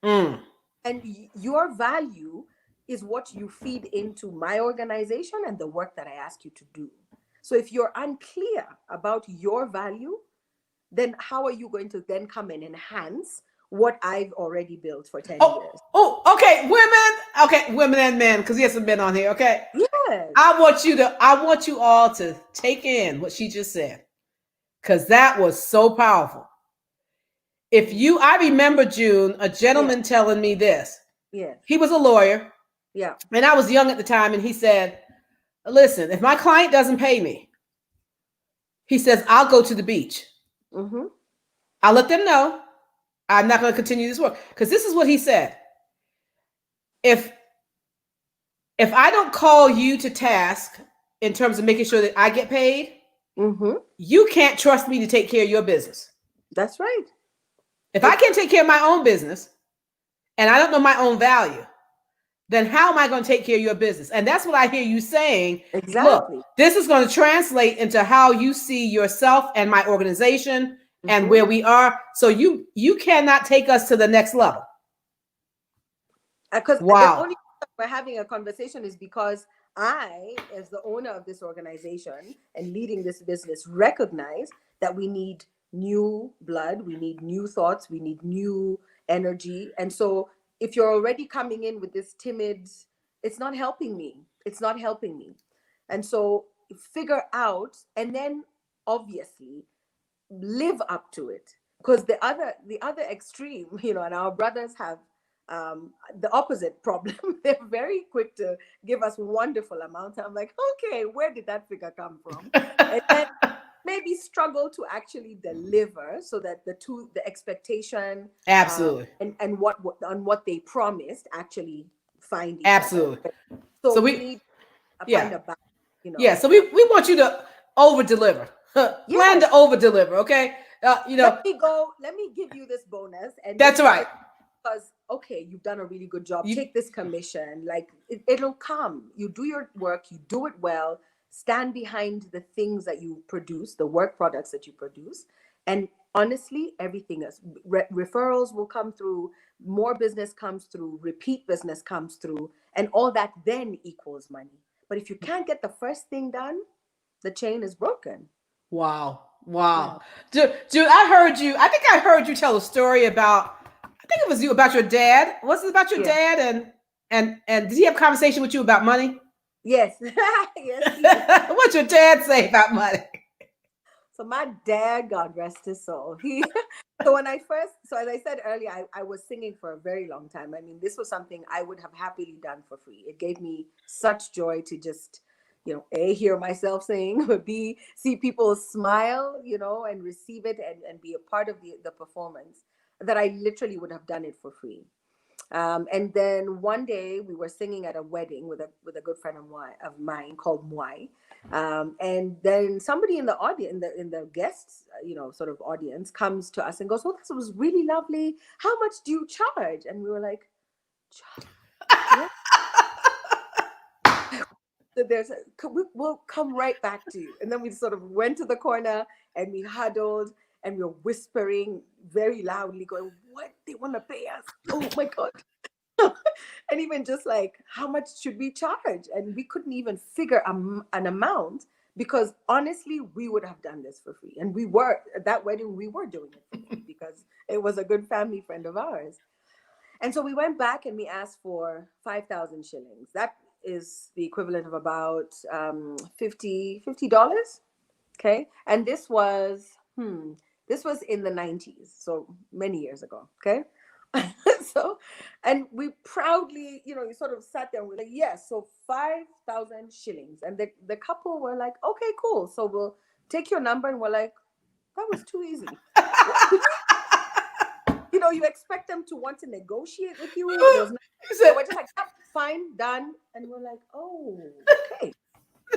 Mm. and your value is what you feed into my organization and the work that I ask you to do. So if you're unclear about your value, then how are you going to then come and enhance what I've already built for 10 years? Okay, women. Okay, women and men, because he hasn't been on here. Okay, Yes. I want you all to take in what she just said, because that was so powerful. I remember, June, a Yeah. gentleman telling me this. Yes. He was a lawyer, Yeah. and I was young at the time, and he said, listen, if my client doesn't pay me, he says, I'll go to the beach. Mm-hmm. I'll let them know I'm not going to continue this work. Because this is what he said. If I don't call you to task in terms of making sure that I get paid, Mm-hmm. you can't trust me to take care of your business. That's right. If I It, can't take care of my own business and I don't know my own value, then how am I going to take care of your business? And that's what I hear you saying. Look, exactly. this is going to translate into how you see yourself and my organization and Mm-hmm. where we are. So you cannot take us to the next level. Because the Wow. only reason we're having a conversation is because I, as the owner of this organization and leading this business, recognize that we need new blood, we need new thoughts, we need new energy. And so if you're already coming in with this timid, it's not helping me. It's not helping me. And so figure out, and then obviously live up to it. Because the other extreme, and our brothers have the opposite problem. They're very quick to give us wonderful amounts. I'm like, okay, where did that figure come from? And then maybe struggle to actually deliver, so that the expectation, Absolutely. and what they promised actually find each other. Absolutely. So So we need to yeah. find a balance, Yeah. So we want you to over deliver. Plan Yes. to over deliver. Okay. Let me give you this bonus, and That's this is right. because, okay, you've done a really good job. You, Take this commission. Like, it'll come. You do your work, you do it well, stand behind the things that you produce, the work products that you produce. And honestly, everything is referrals will come through, more business comes through, repeat business comes through, and all that then equals money. But if you can't get the first thing done, the chain is broken. wow. Yeah. Wow. Dude, I think I heard you tell a story about, I think it was you about your dad. Was it about your Yeah. dad? And did he have a conversation with you about money? Yes. Yes, he did. What's your dad say about money? So my dad, God rest his soul, so when I first, so as I said earlier, I was singing for a very long time. I mean, this was something I would have happily done for free. It gave me such joy to just, A, hear myself sing, but B, see people smile, and receive it, and be a part of the performance, that I literally would have done it for free. And then one day we were singing at a wedding with a good friend of mine called Mwai. And then somebody in the audience, in the guests, sort of audience, comes to us and goes, "Oh, this was really lovely. How much do you charge?" And we were like, "What?" So we'll come right back to you. And then we sort of went to the corner and we huddled and we were whispering very loudly, going, "What? They want to pay us? Oh my God." And even just like, how much should we charge? And we couldn't even figure an amount, because honestly, we would have done this for free. And we were, at that wedding, we were doing it for free because it was a good family friend of ours. And so we went back and we asked for 5,000 shillings. That is the equivalent of about $50. Okay. And this was in the 90s, so many years ago. Okay. So, and we proudly, you sort of sat there and we're like, yes, so 5,000 shillings. And the couple were like, okay, cool. So we'll take your number. And we're like, that was too easy. You expect them to want to negotiate with you. There was no, You they said, were just like, yep, fine, done. And we're like, oh, okay.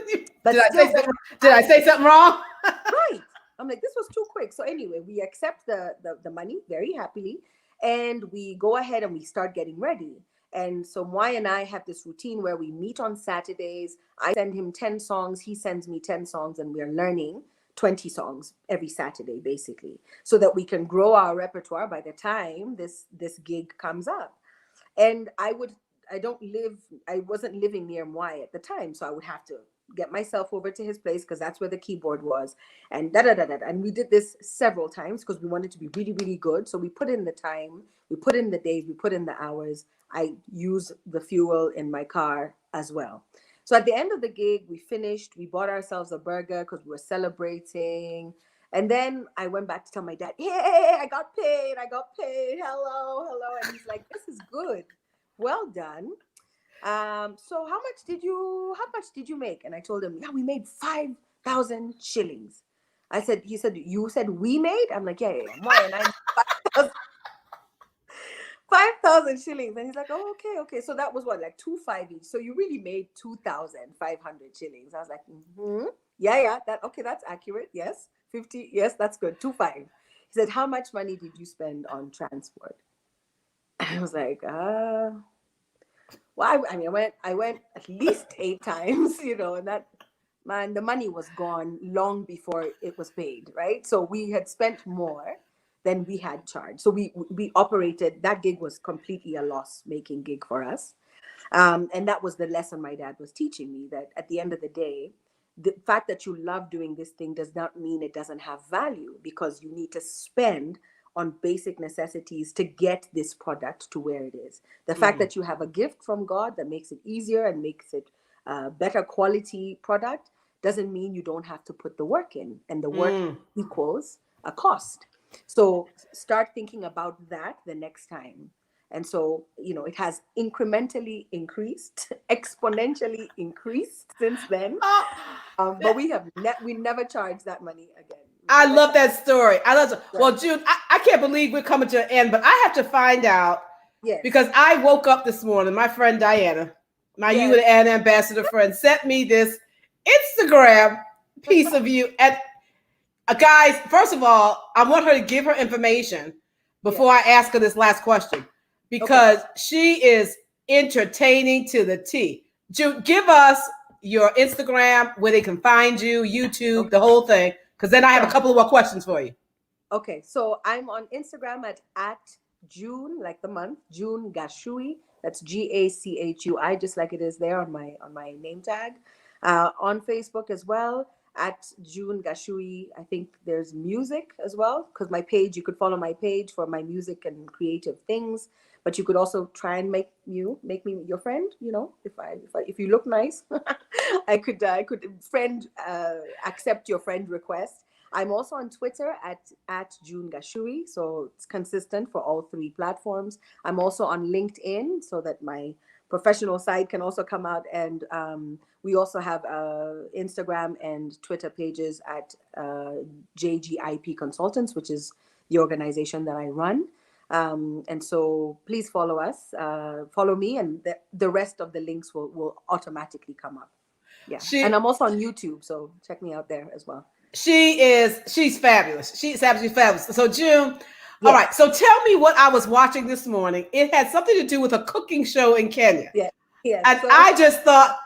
did But I say still very something? Did I say something wrong? right. I'm like, this was too quick. So anyway, we accept the money very happily, and we go ahead and we start getting ready. And so Moy and I have this routine where we meet on Saturdays. I send him 10 songs, he sends me 10 songs, and we're learning 20 songs every Saturday, basically, so that we can grow our repertoire by the time this gig comes up. And I wasn't living near Mwai at the time, so I would have to get myself over to his place because that's where the keyboard was, and da da da da. And we did this several times because we wanted to be really, really good. So we put in the time, we put in the days, we put in the hours. I use the fuel in my car as well. So at the end of the gig, we finished. We bought ourselves a burger because we were celebrating. And then I went back to tell my dad, "Hey, I got paid. I got paid. Hello, hello." And he's like, "This is good. Well done. So how much did you make?" And I told him, "Yeah, we made 5,000 shillings." He said, "You said we made?" I'm like, yeah. Moy and I made 5,000 5,000 shillings. And he's like, "Oh, okay, okay." So that was what, like 2,500 each. So you really made 2,500 shillings. I was like, yeah, that's accurate. Yes. 50, yes, that's good. 2,500. He said, "How much money did you spend on transport?" I was like, well, I went at least 8 times, and that, man, the money was gone long before it was paid, right? So we had spent more than we had charged. So we operated, that gig was completely a loss making gig for us. And that was the lesson my dad was teaching me, that at the end of the day, the fact that you love doing this thing does not mean it doesn't have value, because you need to spend on basic necessities to get this product to where it is. The fact that you have a gift from God that makes it easier and makes it a better quality product doesn't mean you don't have to put the work in, and the work equals a cost. So start thinking about that the next time. And so, it has incrementally increased, exponentially increased since then. Oh, But we never charged that money again. We I never love charged. that story. I love it. Right. Well, June, I can't believe we're coming to an end, but I have to find out, because Yes. I woke up this morning. My friend Diana, my Yes. UN ambassador friend, sent me this Instagram piece of you. And guys, first of all, I want her to give her information before I Yes. ask her this last question, Okay. because she is entertaining to the T. June, give us your Instagram, where they can find you, YouTube, Okay. the whole thing, because then I have a Sure. couple of more questions for you. Okay. So I'm on Instagram at June, like the month, June Gachui. That's Gachui, just like it is there on my name tag. On Facebook as well, at June Gachui. I think there's music as well, because my page, you could follow my page for my music and creative things. But you could also try and make me your friend. If you look nice, I could friend accept your friend request. I'm also on Twitter at June Gachui, so it's consistent for all three platforms. I'm also on LinkedIn, so that my professional side can also come out. And we also have Instagram and Twitter pages at JGIP Consultants, which is the organization that I run. And so please follow us, follow me, and the rest of the links will automatically come up. Yeah. And She I'm also on YouTube, so check me out there as well. she's fabulous. She's absolutely fabulous. So June, all right. Yes. So tell me what I was watching this morning. It had something to do with a cooking show in Kenya, Yes. Yes. and So I just thought,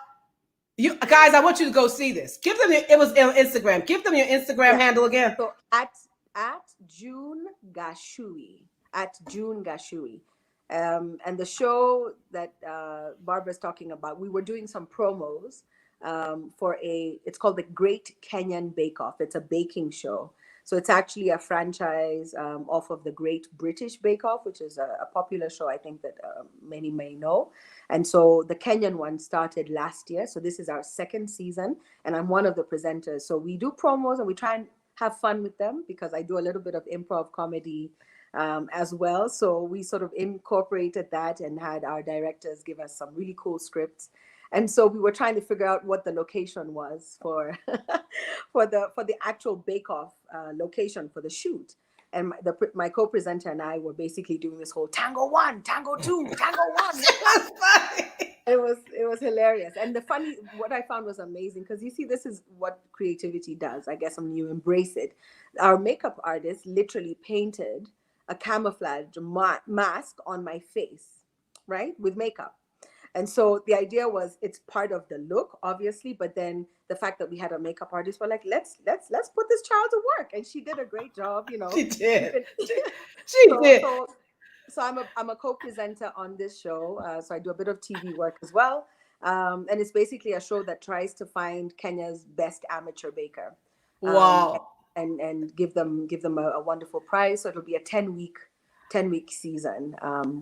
you guys, I want you to go see this. Give them it was on Instagram. Give them your Instagram yeah. handle again. So at June Gachui, at June Gachui. And the show that Barbara's talking about, we were doing some promos it's called the Great Kenyan Bake Off. It's a baking show. So it's actually a franchise off of the Great British Bake Off, which is a popular show, I think that many may know. And so the Kenyan one started last year. So this is our second season, and I'm one of the presenters. So we do promos and we try and have fun with them because I do a little bit of improv comedy as well. So we sort of incorporated that and had our directors give us some really cool scripts. And so we were trying to figure out what the location was for for the actual Bake Off location for the shoot. And my co-presenter and I were basically doing this whole Tango 1, Tango 2, Tango 1. It was hilarious. And what I found was amazing, because you see, this is what creativity does, I guess, when you embrace it. Our makeup artist literally painted a camouflage mask on my face, right, with makeup. And so the idea was, it's part of the look, obviously, but then the fact that we had a makeup artist, we're like, let's put this child to work, and she did a great job, you know. She did. She did. So I'm a co-presenter on this show, so I do a bit of TV work as well, and it's basically a show that tries to find Kenya's best amateur baker, Wow. and give them a wonderful prize. So it'll be a 10-week season,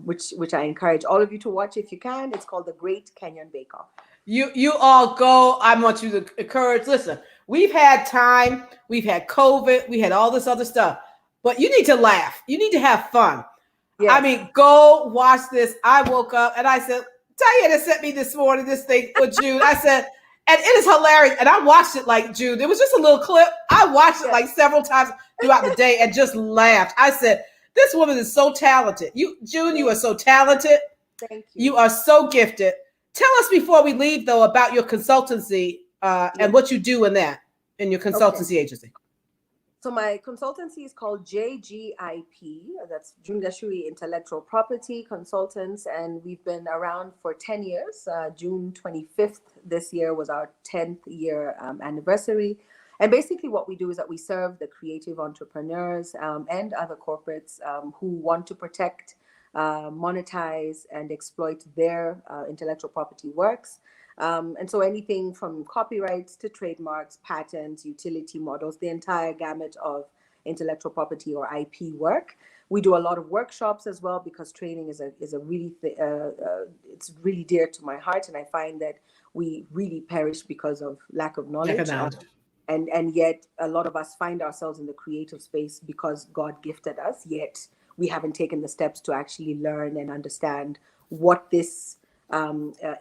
which I encourage all of you to watch if you can. It's called The Great Kenyan Bake Off. You all go. I want you to encourage. Listen, we've had time. We've had COVID. We had all this other stuff. But you need to laugh. You need to have fun. Yes. I mean, go watch this. I woke up and I said, Diana sent me this morning this thing with June. I said, and it is hilarious. And I watched it like June. It was just a little clip. I watched it like several times throughout the day and just laughed. I said, this woman is so talented. June, you are so talented. Thank you. You are so gifted. Tell us before we leave, though, about your consultancy and what you do in your consultancy agency. So my consultancy is called JGIP. That's June Gachui Intellectual Property Consultants, and we've been around for 10 years. June 25th this year was our 10th year anniversary. And basically what we do is that we serve the creative entrepreneurs and other corporates who want to protect, monetize, and exploit their intellectual property works. And so anything from copyrights to trademarks, patents, utility models, the entire gamut of intellectual property or IP work. We do a lot of workshops as well, because training is a really it's really dear to my heart, and I find that we really perish because of lack of knowledge. And yet a lot of us find ourselves in the creative space because God gifted us, yet we haven't taken the steps to actually learn and understand what this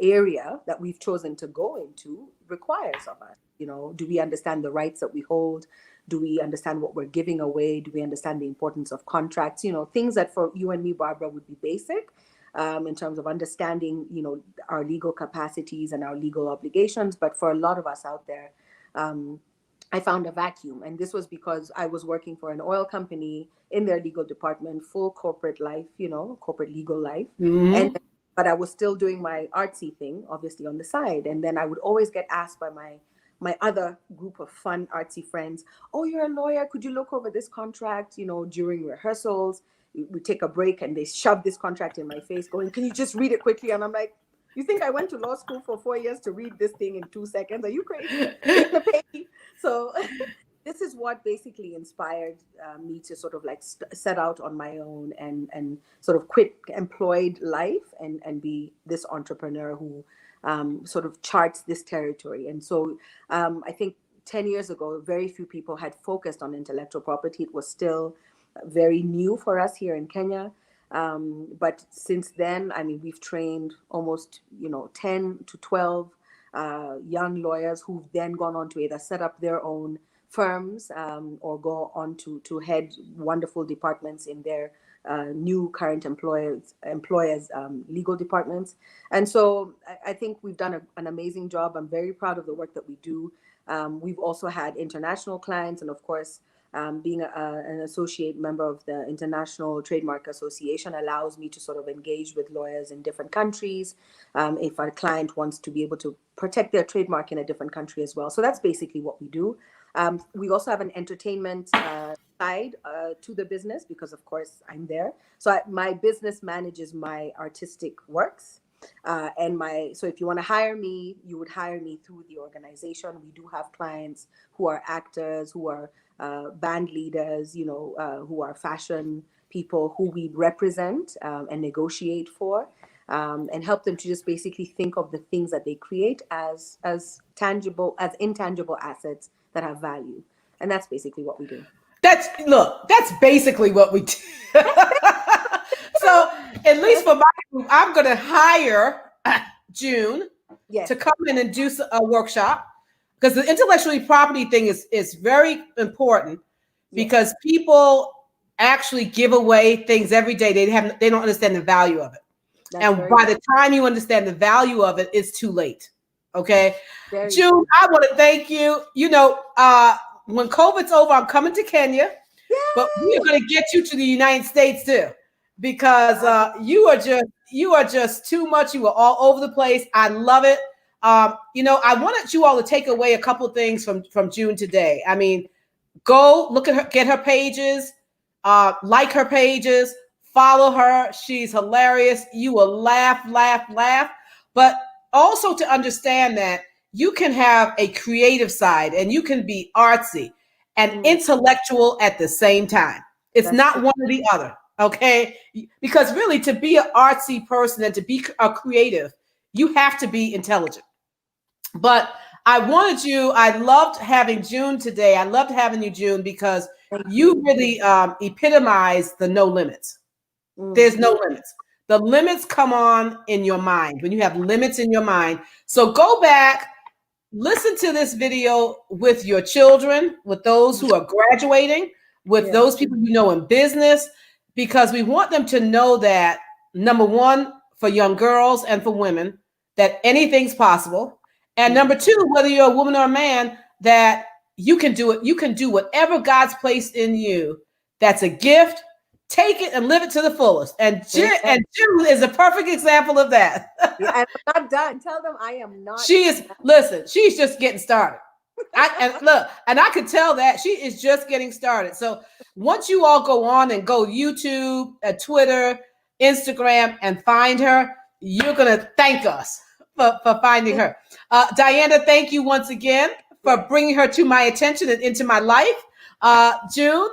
area that we've chosen to go into requires of us. You know, do we understand the rights that we hold? Do we understand what we're giving away? Do we understand the importance of contracts? You know, things that for you and me, Barbara, would be basic in terms of understanding, you know, our legal capacities and our legal obligations. But for a lot of us out there, I found a vacuum. And this was because I was working for an oil company in their legal department, full corporate life, you know, corporate legal life. Mm-hmm. But I was still doing my artsy thing, obviously, on the side. And then I would always get asked by my other group of fun artsy friends, oh, you're a lawyer, could you look over this contract, you know, during rehearsals? We take a break and they shove this contract in my face going, can you just read it quickly? And I'm like, you think I went to law school for 4 years to read this thing in 2 seconds? Are you crazy? Take the pay. So this is what basically inspired me to sort of like set out on my own and sort of quit employed life and be this entrepreneur who sort of charts this territory. And so I think 10 years ago, very few people had focused on intellectual property. It was still very new for us here in Kenya. But since then, I mean, we've trained almost, 10 to 12 young lawyers who've then gone on to either set up their own firms or go on to head wonderful departments in their new current employers legal departments. And so I think we've done an amazing job. I'm very proud of the work that we do. We've also had international clients, and of course, being an associate member of the International Trademark Association allows me to sort of engage with lawyers in different countries if our client wants to be able to protect their trademark in a different country as well. So that's basically what we do. We also have an entertainment side to the business because, of course, I'm there. So my business manages my artistic works. So if you want to hire me, you would hire me through the organization. We do have clients who are actors, who are band leaders, who are fashion people who we represent and negotiate for, and help them to just basically think of the things that they create as intangible assets that have value. And that's basically what we do. That's basically what we do. So at least for my group, I'm going to hire June to come in and do a workshop, because the intellectual property thing is very important, because people actually give away things every day. They don't understand the value of it. And by the time you understand the value of it, it's too late. Okay. June, I want to thank you. When COVID's over, I'm coming to Kenya. Yay! But we're going to get you to the United States too, because you are just too much. You were all over the place. I love it. I wanted you all to take away a couple of things from June today. I mean, go look at her, get her pages, like her pages, follow her. She's hilarious. You will laugh, laugh, laugh. But also to understand that you can have a creative side and you can be artsy and intellectual at the same time. It's not one or the other, okay? Because really, to be an artsy person and to be a creative, you have to be intelligent. But I loved having June today. I loved having you, June, because you really epitomize the no limits. There's no limits. The limits come on in your mind when you have limits in your mind. So go back, listen to this video with your children, with those who are graduating, with those people you know in business, because we want them to know that, number one, for young girls and for women, that anything's possible. And number two, whether you're a woman or a man, that you can do it. You can do whatever God's placed in you. That's a gift. Take it and live it to the fullest. And June is a perfect example of that. I'm not done. Tell them I am not. She's just getting started. I could tell that she is just getting started. So once you all go on and go YouTube, Twitter, Instagram, and find her, you're going to thank us for finding her. Diana, thank you once again for bringing her to my attention and into my life. June,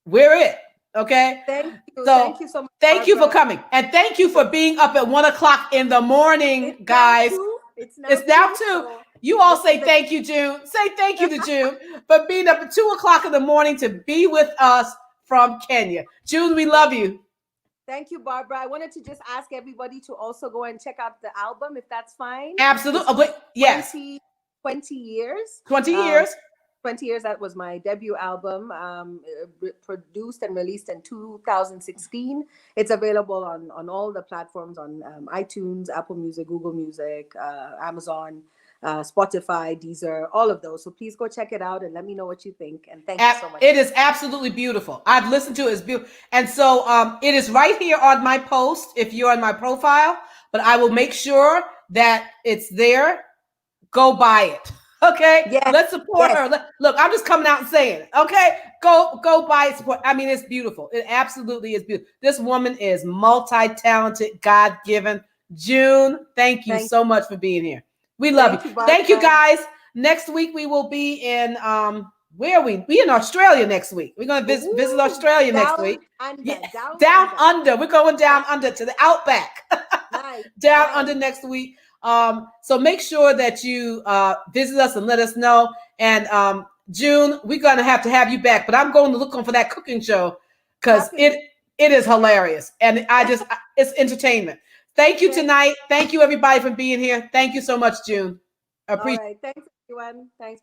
we're it. Okay. Thank you. Thank you so much. Thank you for coming. And thank you for being up at 1:00 in the morning, guys. It's now 2. You all say thank you, June. Say thank you to June for being up at 2:00 in the morning to be with us from Kenya. June, we love you. Thank you, Barbara. I wanted to just ask everybody to also go and check out the album, if that's fine. Absolutely. Yes. 20 years. 20 years. 20 years. That was my debut album, produced and released in 2016. It's available on all the platforms, on iTunes, Apple Music, Google Music, Amazon, Spotify, Deezer, all of those. So please go check it out and let me know what you think. And thank you so much. It is absolutely beautiful. I've listened to it. It's beautiful. And so it is right here on my post if you're on my profile, but I will make sure that it's there. Go buy it. Okay. Yes. Let's support her. Look, I'm just coming out and saying it. Okay. Go buy it. Support. I mean, it's beautiful. It absolutely is beautiful. This woman is multi-talented, God-given. June, thank you so much for being here. We love you. Thank you, guys. Next week we will be in where are we? We in Australia next week. We're going to visit Australia next week. Down under. We're going down under to the outback. Down under next week. So make sure that you visit us and let us know. And June, we're going to have you back. But I'm going to look on for that cooking show because it is hilarious. And it's entertainment. Thank you tonight. Thank you, everybody, for being here. Thank you so much, June. All right. Thanks, everyone. Thanks.